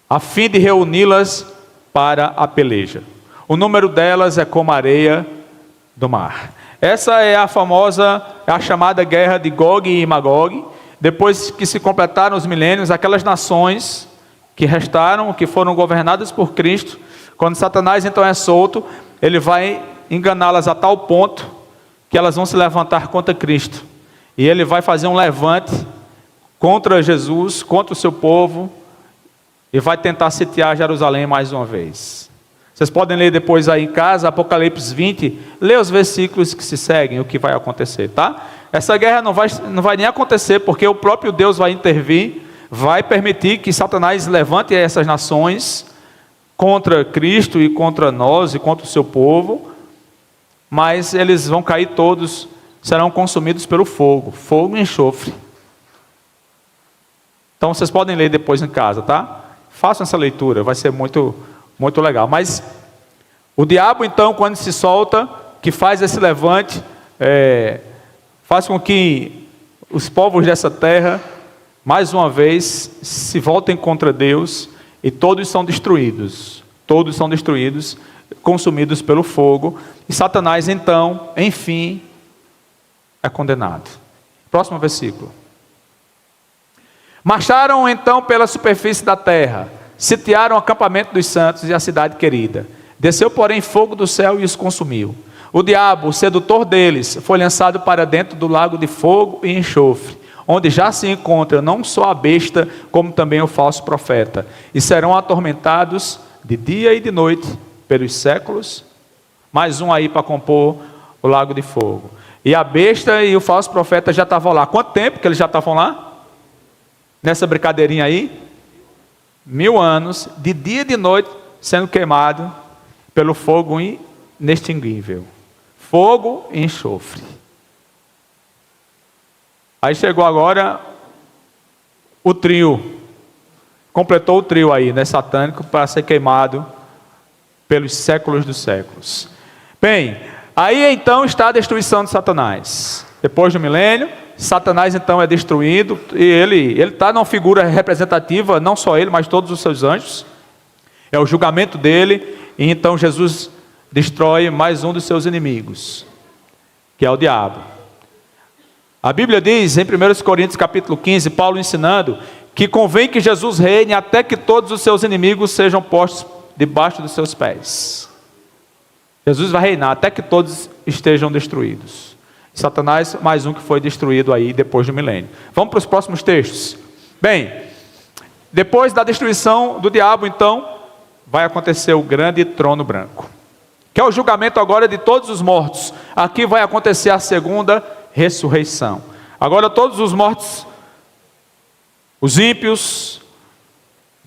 a fim de reuni-las para a peleja. O número delas é como a areia do mar. Essa é a chamada guerra de Gog e Magog. Depois que se completaram os milênios, aquelas nações que restaram, que foram governadas por Cristo, quando Satanás então é solto, ele vai enganá-las a tal ponto que elas vão se levantar contra Cristo. E ele vai fazer um levante contra Jesus, contra o seu povo, e vai tentar sitiar Jerusalém mais uma vez. Vocês podem ler depois aí em casa, Apocalipse 20, lê os versículos que se seguem, o que vai acontecer, tá? Essa guerra não vai nem acontecer, porque o próprio Deus vai intervir, vai permitir que Satanás levante essas nações contra Cristo e contra nós e contra o seu povo, mas eles vão cair todos, serão consumidos pelo fogo e enxofre. Então vocês podem ler depois em casa, tá? Façam essa leitura, vai ser muito, muito legal. Mas o diabo então, quando se solta, que faz esse levante, faz com que os povos dessa terra, mais uma vez, se voltem contra Deus, e todos são destruídos, consumidos pelo fogo, e Satanás então, enfim, é condenado. Próximo versículo. Marcharam então pela superfície da terra, sitiaram o acampamento dos santos e a cidade querida. Desceu, porém, fogo do céu e os consumiu. O diabo, o sedutor deles, foi lançado para dentro do lago de fogo e enxofre, onde já se encontra não só a besta, como também o falso profeta, e serão atormentados de dia e de noite pelos séculos. Mais um aí para compor o lago de fogo. E a besta e o falso profeta já estavam lá. Quanto tempo que eles já estavam lá? Nessa brincadeirinha aí? 1000 anos, de dia e de noite, sendo queimado pelo fogo inextinguível. Fogo e enxofre. Aí chegou agora o trio. Completou o trio aí, né, satânico, para ser queimado pelos séculos dos séculos. Bem, aí então está a destruição de Satanás. Depois do milênio, Satanás então é destruído, e ele está numa figura representativa, não só ele, mas todos os seus anjos. É o julgamento dele, e então Jesus destrói mais um dos seus inimigos, que é o diabo. A Bíblia diz, em 1 Coríntios capítulo 15, Paulo ensinando, que convém que Jesus reine até que todos os seus inimigos sejam postos debaixo dos seus pés. Jesus vai reinar até que todos estejam destruídos. Satanás, mais um que foi destruído aí depois do milênio. Vamos para os próximos textos. Bem, depois da destruição do diabo, então, vai acontecer o grande trono branco, que é o julgamento agora de todos os mortos. Aqui vai acontecer a segunda ressurreição. Agora todos os mortos, os ímpios,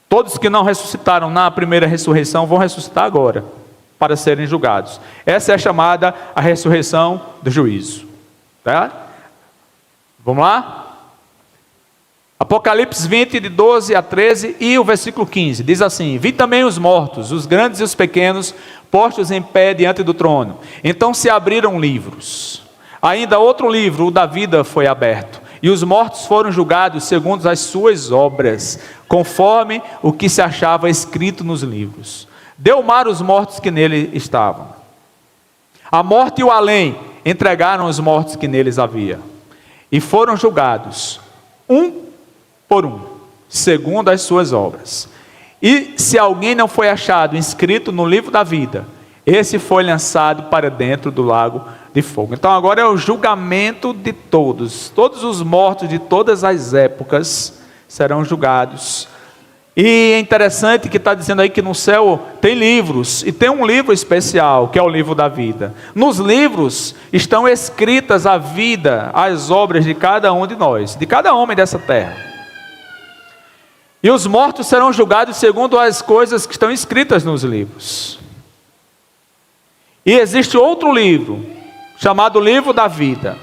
todos que não ressuscitaram na primeira ressurreição, vão ressuscitar agora, para serem julgados. Essa é chamada a ressurreição do juízo. Tá? Vamos lá? Apocalipse 20, de 12 a 13 e o versículo 15, diz assim: vi também os mortos, os grandes e os pequenos, postos em pé diante do trono. Então se abriram livros. Ainda outro livro, o da vida, foi aberto. E os mortos foram julgados segundo as suas obras, conforme o que se achava escrito nos livros. Deu mar os mortos que nele estavam. A morte e o além entregaram os mortos que neles havia, e foram julgados, um por um, segundo as suas obras. E se alguém não foi achado inscrito no livro da vida, esse foi lançado para dentro do lago de fogo. Então agora é o julgamento de todos os mortos de todas as épocas serão julgados. E é interessante que está dizendo aí que no céu tem livros, e tem um livro especial, que é o livro da vida. Nos livros estão escritas a vida, as obras de cada um de nós, de cada homem dessa terra. E os mortos serão julgados segundo as coisas que estão escritas nos livros. E existe outro livro, chamado livro da vida.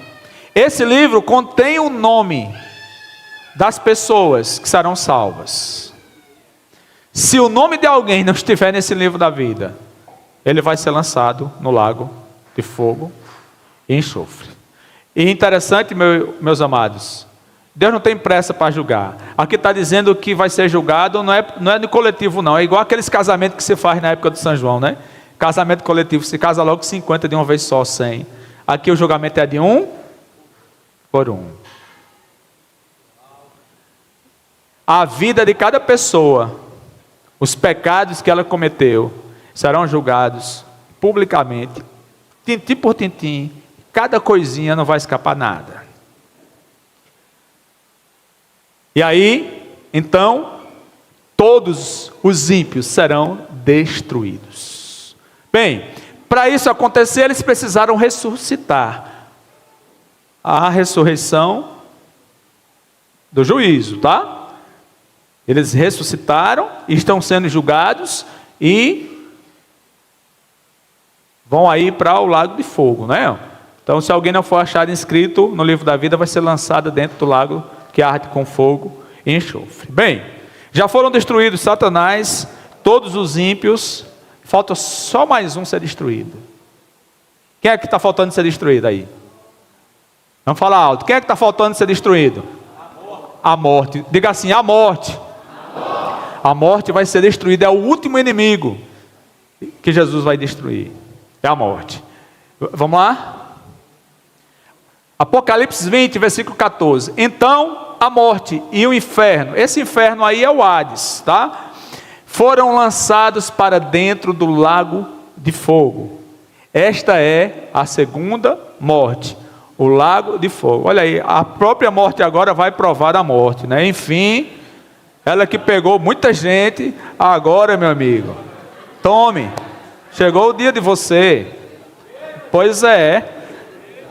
Esse livro contém o nome das pessoas que serão salvas. Se o nome de alguém não estiver nesse livro da vida, ele vai ser lançado no lago de fogo e enxofre. E interessante, meus amados, Deus não tem pressa para julgar. Aqui está dizendo que vai ser julgado, não é no coletivo não, é igual aqueles casamentos que se faz na época do São João, né? Casamento coletivo, se casa logo 50 de uma vez só, 100. Aqui o julgamento é de um por um. A vida de cada pessoa, os pecados que ela cometeu, serão julgados publicamente, tintim por tintim, cada coisinha, não vai escapar nada. E aí, então, todos os ímpios serão destruídos. Bem, para isso acontecer, eles precisaram ressuscitar. a ressurreição do juízo, tá? Eles ressuscitaram, estão sendo julgados e vão aí para o lago de fogo, né? Então, se alguém não for achado inscrito no livro da vida, vai ser lançado dentro do lago que arde com fogo e enxofre. Bem, já foram destruídos Satanás, todos os ímpios, falta só mais um ser destruído. Quem é que está faltando ser destruído aí? Vamos falar alto. Quem é que está faltando ser destruído? A morte. Diga assim, a morte. A morte vai ser destruída, é o último inimigo que Jesus vai destruir. É a morte. Vamos lá? Apocalipse 20, versículo 14. Então a morte e o inferno, esse inferno aí é o Hades, tá? Foram lançados para dentro do lago de fogo. Esta é a segunda morte, o lago de fogo. Olha aí, a própria morte agora vai provar a morte, né? Enfim, ela que pegou muita gente, agora, meu amigo, tome, chegou o dia de você. Pois é.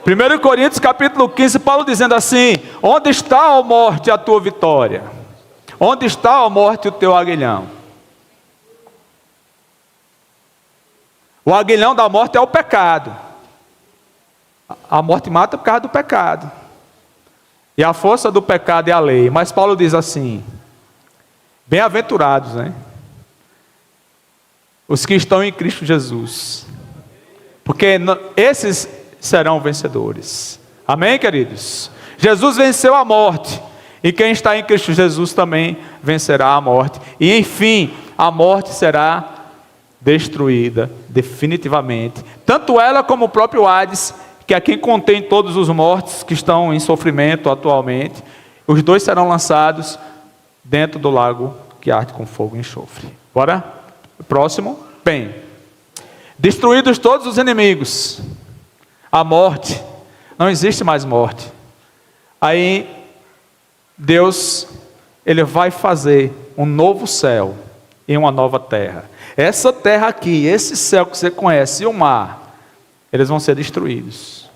1 Coríntios capítulo 15, Paulo dizendo assim: onde está, ó morte, a tua vitória? Onde está, ó morte, o teu aguilhão? O aguilhão da morte é o pecado. A morte mata por causa do pecado. E a força do pecado é a lei. Mas Paulo diz assim: bem-aventurados, né? Os que estão em Cristo Jesus. Porque esses serão vencedores. Amém, queridos? Jesus venceu a morte. E quem está em Cristo Jesus também vencerá a morte. E enfim, a morte será destruída definitivamente. Tanto ela como o próprio Hades, que é quem contém todos os mortos que estão em sofrimento atualmente. Os dois serão lançados dentro do lago que arde com fogo e enxofre. Bora? Próximo. Bem, destruídos todos os inimigos. A morte, não existe mais morte. Aí, Deus, Ele vai fazer um novo céu e uma nova terra. Essa terra aqui, esse céu que você conhece e o mar, eles vão ser destruídos.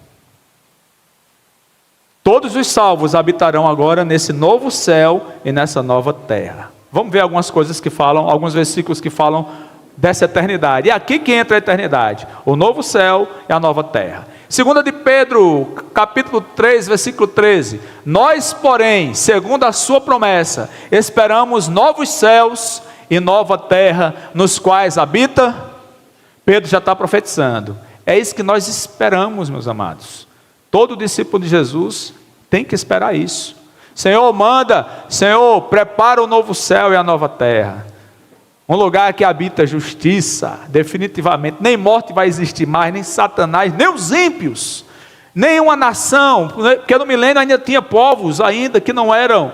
Todos os salvos habitarão agora nesse novo céu e nessa nova terra. Vamos ver algumas coisas que falam, alguns versículos que falam dessa eternidade. E aqui que entra a eternidade, o novo céu e a nova terra. 2 de Pedro, capítulo 3, versículo 13. Nós, porém, segundo a sua promessa, esperamos novos céus e nova terra, nos quais habita. Pedro já está profetizando. É isso que nós esperamos, meus amados. Todo discípulo de Jesus tem que esperar isso. Senhor, manda, Senhor, prepara o novo céu e a nova terra. Um lugar que habita justiça, definitivamente. Nem morte vai existir mais, nem Satanás, nem os ímpios, nem uma nação, porque no milênio ainda tinha povos ainda que não eram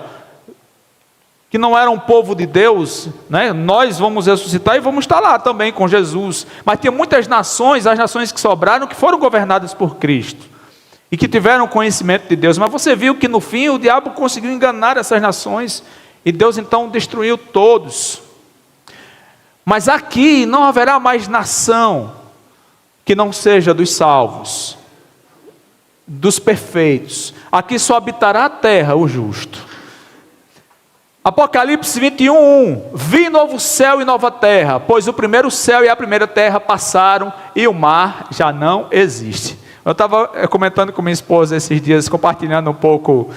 povo de Deus, né? Nós vamos ressuscitar e vamos estar lá também com Jesus. Mas tinha muitas nações, as nações que sobraram, que foram governadas por Cristo e que tiveram conhecimento de Deus. Mas você viu que no fim o diabo conseguiu enganar essas nações e Deus então destruiu todos. Mas aqui não haverá mais nação que não seja dos salvos, dos perfeitos. Aqui só habitará a terra o justo. Apocalipse 21:1. Vi novo céu e nova terra, pois o primeiro céu e a primeira terra passaram e o mar já não existe. Eu estava comentando com minha esposa esses dias, compartilhando um pouco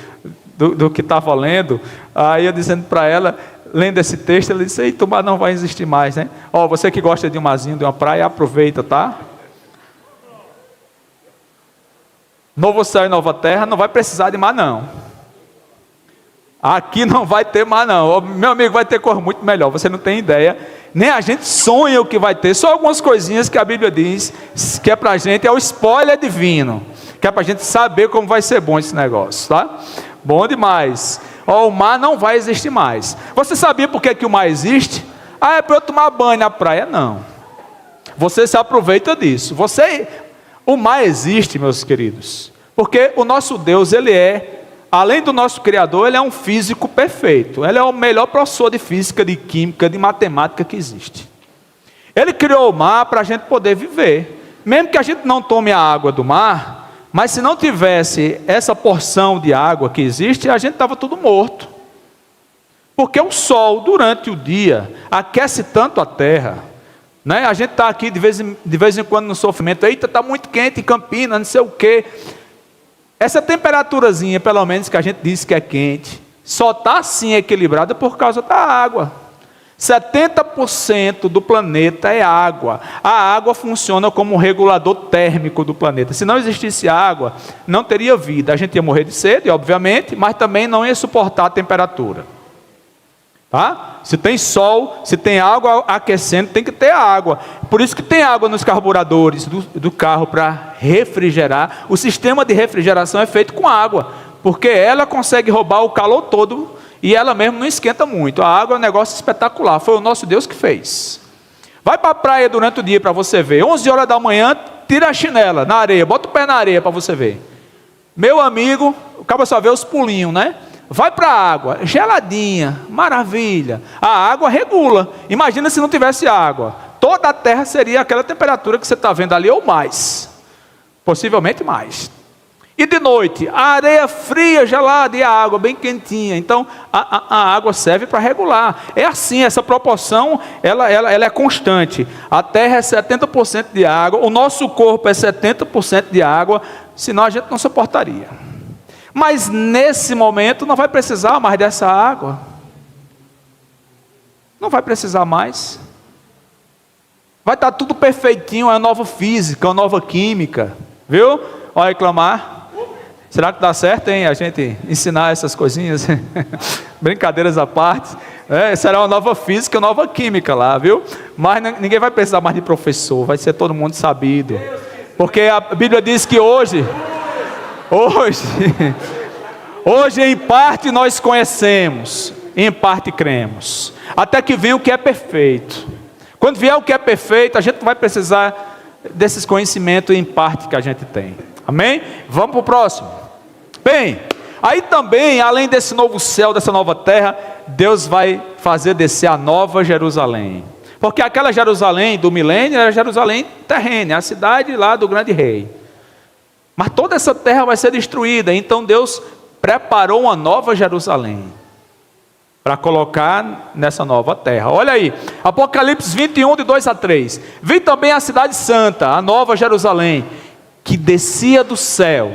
do que estava lendo, aí eu dizendo para ela, lendo esse texto, ela disse: eita, o mar não vai existir mais, né? Ó, você que gosta de um marzinho, de uma praia, aproveita, tá? Novo céu e nova terra, não vai precisar de mar não. Aqui não vai ter mar não. Meu amigo, vai ter coisa muito melhor, você não tem ideia. Nem a gente sonha o que vai ter. Só algumas coisinhas que a Bíblia diz, que é pra gente, é o spoiler divino, que é pra gente saber como vai ser bom esse negócio, tá? Bom demais. Ó, o mar não vai existir mais. Você sabia por que o mar existe? Ah, é para eu tomar banho na praia? Não. Você se aproveita disso. O mar existe, meus queridos, porque o nosso Deus, Ele é, além do nosso Criador, Ele é um físico perfeito. Ele é o melhor professor de física, de química, de matemática que existe. Ele criou o mar para a gente poder viver. Mesmo que a gente não tome a água do mar, Mas se não tivesse essa porção de água que existe, a gente estava tudo morto. Porque o sol, durante o dia, aquece tanto a terra, né? A gente está aqui de vez em quando no sofrimento. Eita, está muito quente em Campinas, não sei o quê. Essa temperaturazinha, pelo menos que a gente diz que é quente, só está assim equilibrada por causa da água. 70% do planeta é água. A água funciona como um regulador térmico do planeta. Se não existisse água, não teria vida. A gente ia morrer de sede, obviamente, mas também não ia suportar a temperatura. Tá? Se tem sol, se tem água aquecendo, tem que ter água. Por isso que tem água nos carburadores do carro para refrigerar. O sistema de refrigeração é feito com água, porque ela consegue roubar o calor todo e ela mesmo não esquenta muito. A água é um negócio espetacular, foi o nosso Deus que fez. Vai para a praia durante o dia para você ver. 11 horas da manhã, tira a chinela na areia, bota o pé na areia para você ver. Meu amigo, o cara só vê os pulinhos, né? Vai para a água, geladinha, maravilha. A água regula. Imagina se não tivesse água. Toda a terra seria aquela temperatura que você está vendo ali ou mais. Possivelmente mais. E de noite, a areia fria, gelada e a água bem quentinha. Então, a água serve para regular. É assim, essa proporção, ela é constante. A terra é 70% de água, o nosso corpo é 70% de água, senão a gente não suportaria. Mas nesse momento não vai precisar mais dessa água. Não vai precisar mais. Vai estar tudo perfeitinho, é uma nova física, uma nova química. Viu? Olha reclamar. Será que dá certo, hein? A gente ensinar essas coisinhas? Brincadeiras à parte. Será uma nova física, uma nova química lá, viu? Mas ninguém vai precisar mais de professor, vai ser todo mundo sabido. Porque a Bíblia diz que hoje em parte nós conhecemos, em parte cremos, até que venha o que é perfeito. Quando vier o que é perfeito, a gente não vai precisar desses conhecimentos em parte que a gente tem. Amém? Vamos para o próximo. Bem, aí também, além desse novo céu, dessa nova terra, Deus vai fazer descer a nova Jerusalém. Porque aquela Jerusalém do milênio era Jerusalém terrena, a cidade lá do grande rei. Mas toda essa terra vai ser destruída. Então Deus preparou uma nova Jerusalém para colocar nessa nova terra. Olha aí, Apocalipse 21, de 2 a 3. Vi também a cidade santa, a nova Jerusalém, que descia do céu,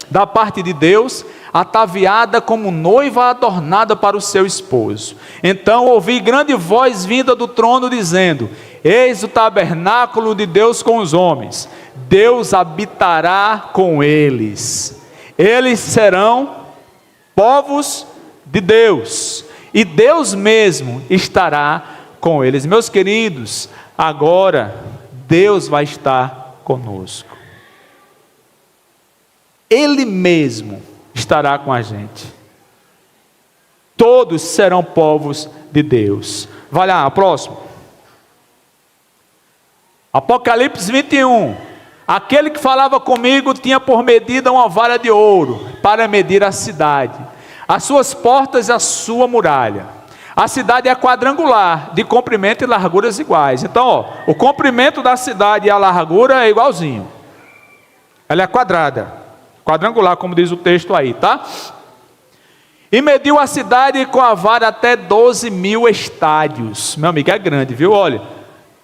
da parte de Deus, ataviada como noiva adornada para o seu esposo. Então ouvi grande voz vinda do trono dizendo: eis o tabernáculo de Deus com os homens. Deus habitará com eles. Eles serão povos de Deus, e Deus mesmo estará com eles. Meus queridos, agora Deus vai estar conosco. Ele mesmo estará com a gente. Todos serão povos de Deus. Vai lá, próximo. Apocalipse 21. Aquele que falava comigo tinha por medida uma vara de ouro para medir a cidade, as suas portas e a sua muralha. A cidade é quadrangular, de comprimento e larguras iguais. Então, o comprimento da cidade e a largura é igualzinho. Ela é quadrada, quadrangular, como diz o texto aí, tá? E mediu a cidade com a vara até 12.000 estádios. Meu amigo, é grande, viu? Olha,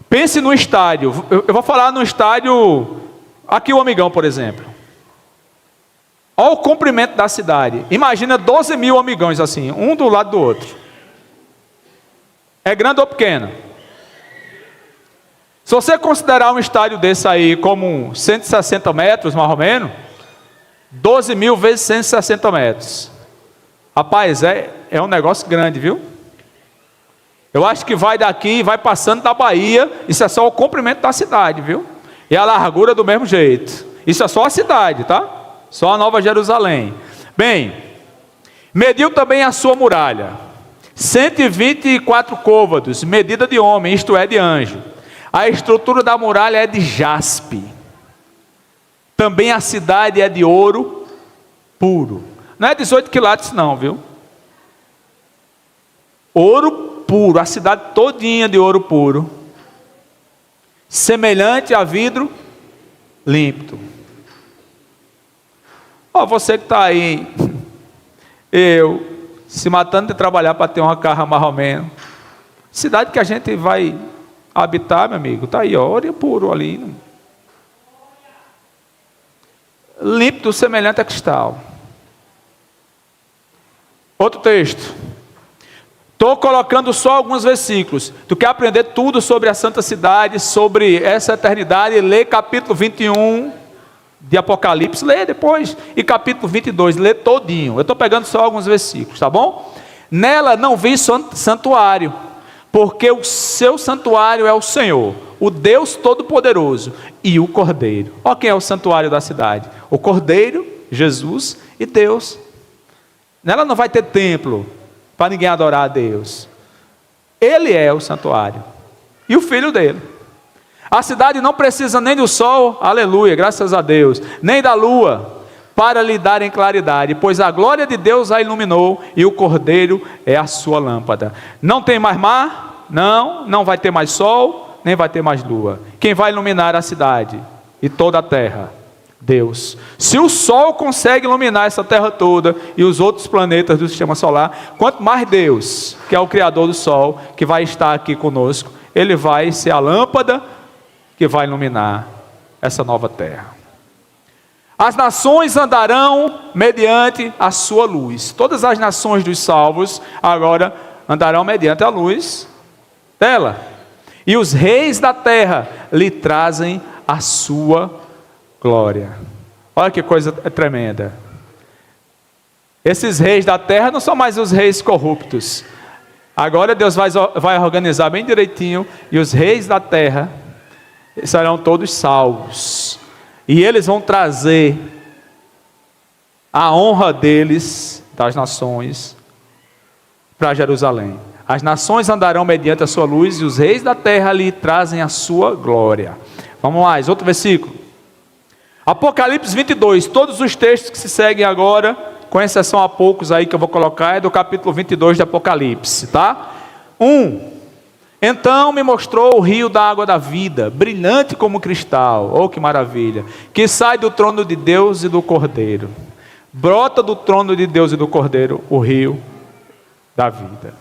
pense no estádio. Eu vou falar no estádio, aqui o Amigão, por exemplo. Olha o comprimento da cidade. Imagina 12.000 amigões assim, um do lado do outro. É grande ou pequeno? Se você considerar um estádio desse aí como 160 metros, mais ou menos, 12.000 vezes 160 metros. Rapaz, é um negócio grande, viu? Eu acho que vai daqui, vai passando da Bahia, isso é só o comprimento da cidade, viu? E a largura do mesmo jeito. Isso é só a cidade, tá? Só a Nova Jerusalém. Bem, mediu também a sua muralha. 124 côvados, medida de homem, isto é, de anjo. A estrutura da muralha é de jaspe. Também a cidade é de ouro puro. Não é 18 quilates não, viu? Ouro puro, a cidade todinha de ouro puro. Semelhante a vidro límpido. Ó, você que está aí, eu, se matando de trabalhar para ter uma casa mais ou menos. Cidade que a gente vai habitar, meu amigo, está aí, ó, ouro puro ali. Límpido, semelhante a cristal. Outro texto. Estou colocando só alguns versículos. Tu quer aprender tudo sobre a santa cidade, sobre essa eternidade, lê capítulo 21 de Apocalipse, lê depois. E capítulo 22, lê todinho. Eu estou pegando só alguns versículos, tá bom? Nela não vi santuário, porque o seu santuário é o Senhor, o Deus Todo-Poderoso e o Cordeiro. Olha quem é o santuário da cidade. O Cordeiro, Jesus e Deus. Nela não vai ter templo para ninguém adorar a Deus. Ele é o santuário e o filho dele. A cidade não precisa nem do sol, aleluia, graças a Deus, nem da lua para lhe darem claridade, pois a glória de Deus a iluminou e o Cordeiro é a sua lâmpada. Não tem mais mar, não vai ter mais sol, nem vai ter mais lua. Quem vai iluminar a cidade e toda a terra? Deus. Se o Sol consegue iluminar essa terra toda e os outros planetas do sistema solar, quanto mais Deus, que é o Criador do Sol, que vai estar aqui conosco, Ele vai ser a lâmpada que vai iluminar essa nova terra. As nações andarão mediante a sua luz. Todas as nações dos salvos agora andarão mediante a luz dela. E os reis da terra lhe trazem a sua glória. Olha que coisa tremenda. Esses reis da terra não são mais os reis corruptos. Agora Deus vai organizar bem direitinho, e os reis da terra serão todos salvos. E eles vão trazer a honra deles, das nações, para Jerusalém. As nações andarão mediante a sua luz, e os reis da terra lhe trazem a sua glória. Vamos mais, outro versículo. Apocalipse 22, todos os textos que se seguem agora, com exceção a poucos aí que eu vou colocar, é do capítulo 22 de Apocalipse, tá? 1. Então me mostrou o rio da água da vida, brilhante como cristal, oh que maravilha, que sai do trono de Deus e do Cordeiro. Brota do trono de Deus e do Cordeiro o rio da vida.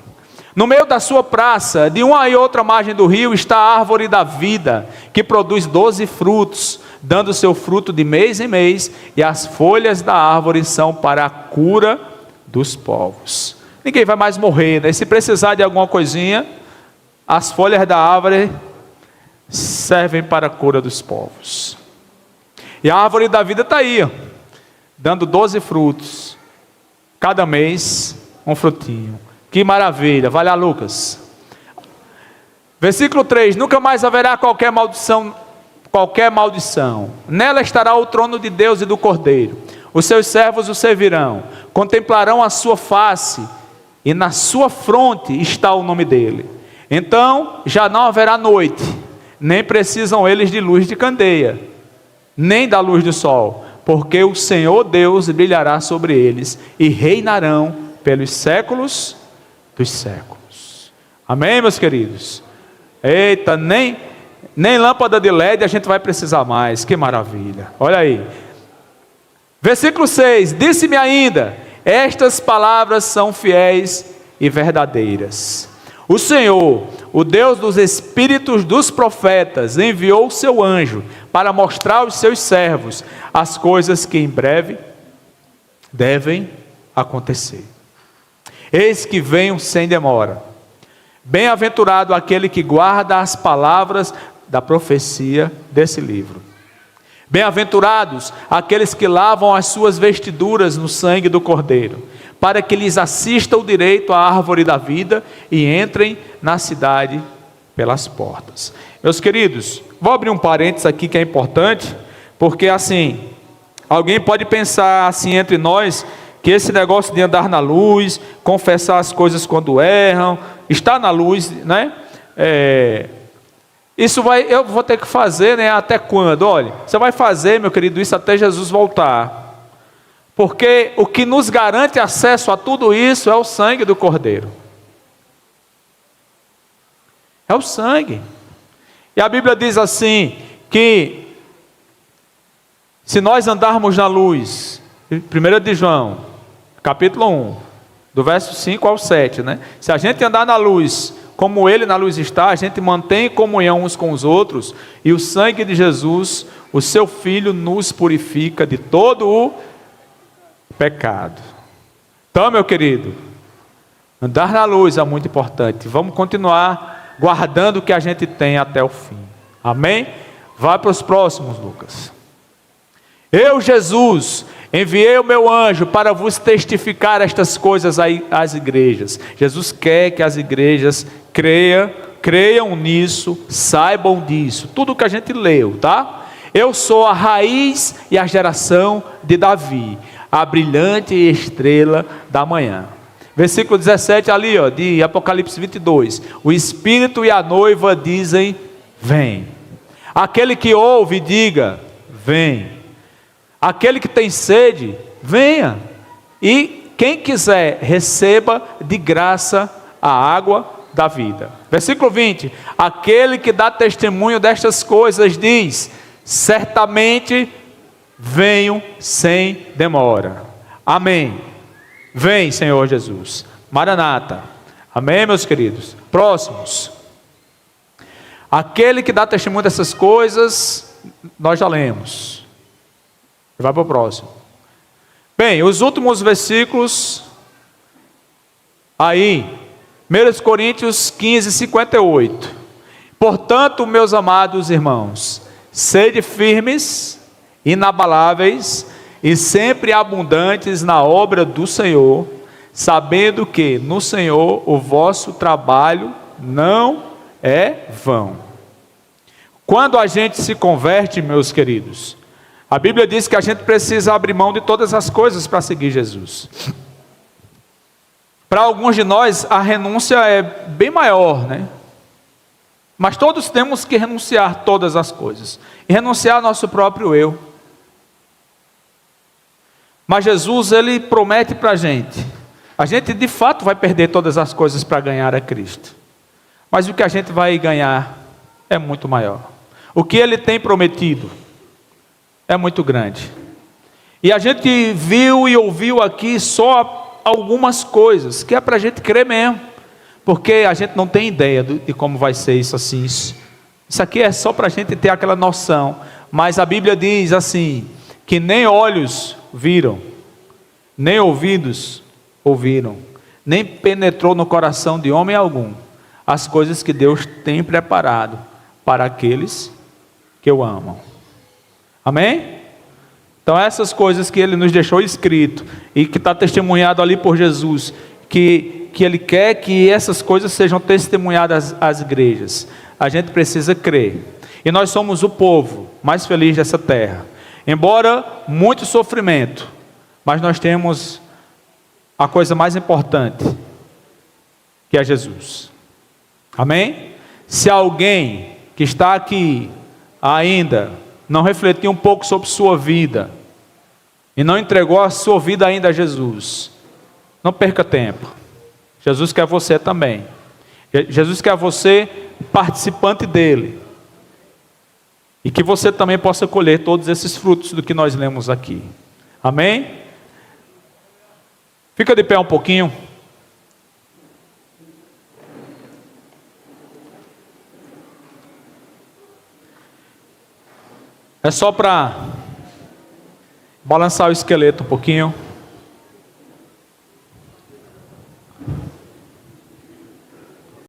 No meio da sua praça, de uma e outra margem do rio, está a árvore da vida, que produz 12 frutos, dando seu fruto de mês em mês, e as folhas da árvore são para a cura dos povos. Ninguém vai mais morrer, né? Se precisar de alguma coisinha, as folhas da árvore servem para a cura dos povos. E a árvore da vida está aí, ó, dando 12 frutos, cada mês um frutinho. Que maravilha, vai lá Lucas. Versículo 3, nunca mais haverá qualquer maldição. Nela estará o trono de Deus e do Cordeiro. Os seus servos o servirão, contemplarão a sua face, e na sua fronte está o nome dele. Então já não haverá noite, nem precisam eles de luz de candeia, nem da luz do sol, porque o Senhor Deus brilhará sobre eles, e reinarão pelos séculos dos séculos. Amém, meus queridos? Eita, nem lâmpada de LED a gente vai precisar mais. Que maravilha, olha aí. Versículo 6, disse-me ainda, estas palavras são fiéis e verdadeiras. O Senhor, o Deus dos espíritos dos profetas, enviou o seu anjo para mostrar aos seus servos as coisas que em breve devem acontecer. Eis que venho sem demora. Bem-aventurado aquele que guarda as palavras da profecia desse livro. Bem-aventurados aqueles que lavam as suas vestiduras no sangue do Cordeiro, para que lhes assista o direito à árvore da vida e entrem na cidade pelas portas. Meus queridos, vou abrir um parênteses aqui que é importante, porque assim, alguém pode pensar assim entre nós, que esse negócio de andar na luz, confessar as coisas quando erram, estar na luz, né? Eu vou ter que fazer, né? Até quando? Olha, você vai fazer, meu querido, isso até Jesus voltar. Porque o que nos garante acesso a tudo isso é o sangue do Cordeiro. É o sangue. E a Bíblia diz assim, que se nós andarmos na luz, 1 de João, capítulo 1, do verso 5 ao 7, né? Se a gente andar na luz, como Ele na luz está, a gente mantém comunhão uns com os outros, e o sangue de Jesus, o seu Filho, nos purifica de todo o pecado. Então, meu querido, andar na luz é muito importante. Vamos continuar guardando o que a gente tem até o fim. Amém? Vai para os próximos, Lucas. Eu, Jesus, enviei o meu anjo para vos testificar estas coisas às igrejas. Jesus quer que as igrejas creiam nisso, saibam disso. Tudo que a gente leu, tá? Eu sou a raiz e a geração de Davi, a brilhante estrela da manhã. Versículo 17 ali, ó, de Apocalipse 22. O Espírito e a noiva dizem, vem. Aquele que ouve, diga, vem. Aquele que tem sede, venha. E quem quiser, receba de graça a água da vida. Versículo 20. Aquele que dá testemunho destas coisas diz, certamente venho sem demora. Amém. Vem, Senhor Jesus. Maranata. Amém, meus queridos. Próximos. Aquele que dá testemunho dessas coisas, nós já lemos. Vai para o próximo. Bem, os últimos versículos. Aí, 1 Coríntios 15, 58. Portanto, meus amados irmãos, sede firmes, inabaláveis e sempre abundantes na obra do Senhor, sabendo que no Senhor o vosso trabalho não é vão. Quando a gente se converte, meus queridos, a Bíblia diz que a gente precisa abrir mão de todas as coisas para seguir Jesus. Para alguns de nós, a renúncia é bem maior, né? Mas todos temos que renunciar todas as coisas. E renunciar ao nosso próprio eu. Mas Jesus, Ele promete para a gente de fato vai perder todas as coisas para ganhar a Cristo. Mas o que a gente vai ganhar é muito maior. O que Ele tem prometido é muito grande. E a gente viu e ouviu aqui só algumas coisas, que é para a gente crer mesmo. Porque a gente não tem ideia de como vai ser isso assim. Isso aqui é só para a gente ter aquela noção. Mas a Bíblia diz assim, que nem olhos viram, nem ouvidos ouviram, nem penetrou no coração de homem algum, as coisas que Deus tem preparado para aqueles que o amam. Amém? Então essas coisas que Ele nos deixou escrito, e que está testemunhado ali por Jesus, que Ele quer que essas coisas sejam testemunhadas às igrejas, a gente precisa crer. E nós somos o povo mais feliz dessa terra. Embora muito sofrimento, mas nós temos a coisa mais importante, que é Jesus. Amém? Se alguém que está aqui ainda não refletiu um pouco sobre sua vida, e não entregou a sua vida ainda a Jesus, não perca tempo. Jesus quer você também. Jesus quer você participante dele. E que você também possa colher todos esses frutos do que nós lemos aqui. Amém? Fica de pé um pouquinho. É só para balançar o esqueleto um pouquinho.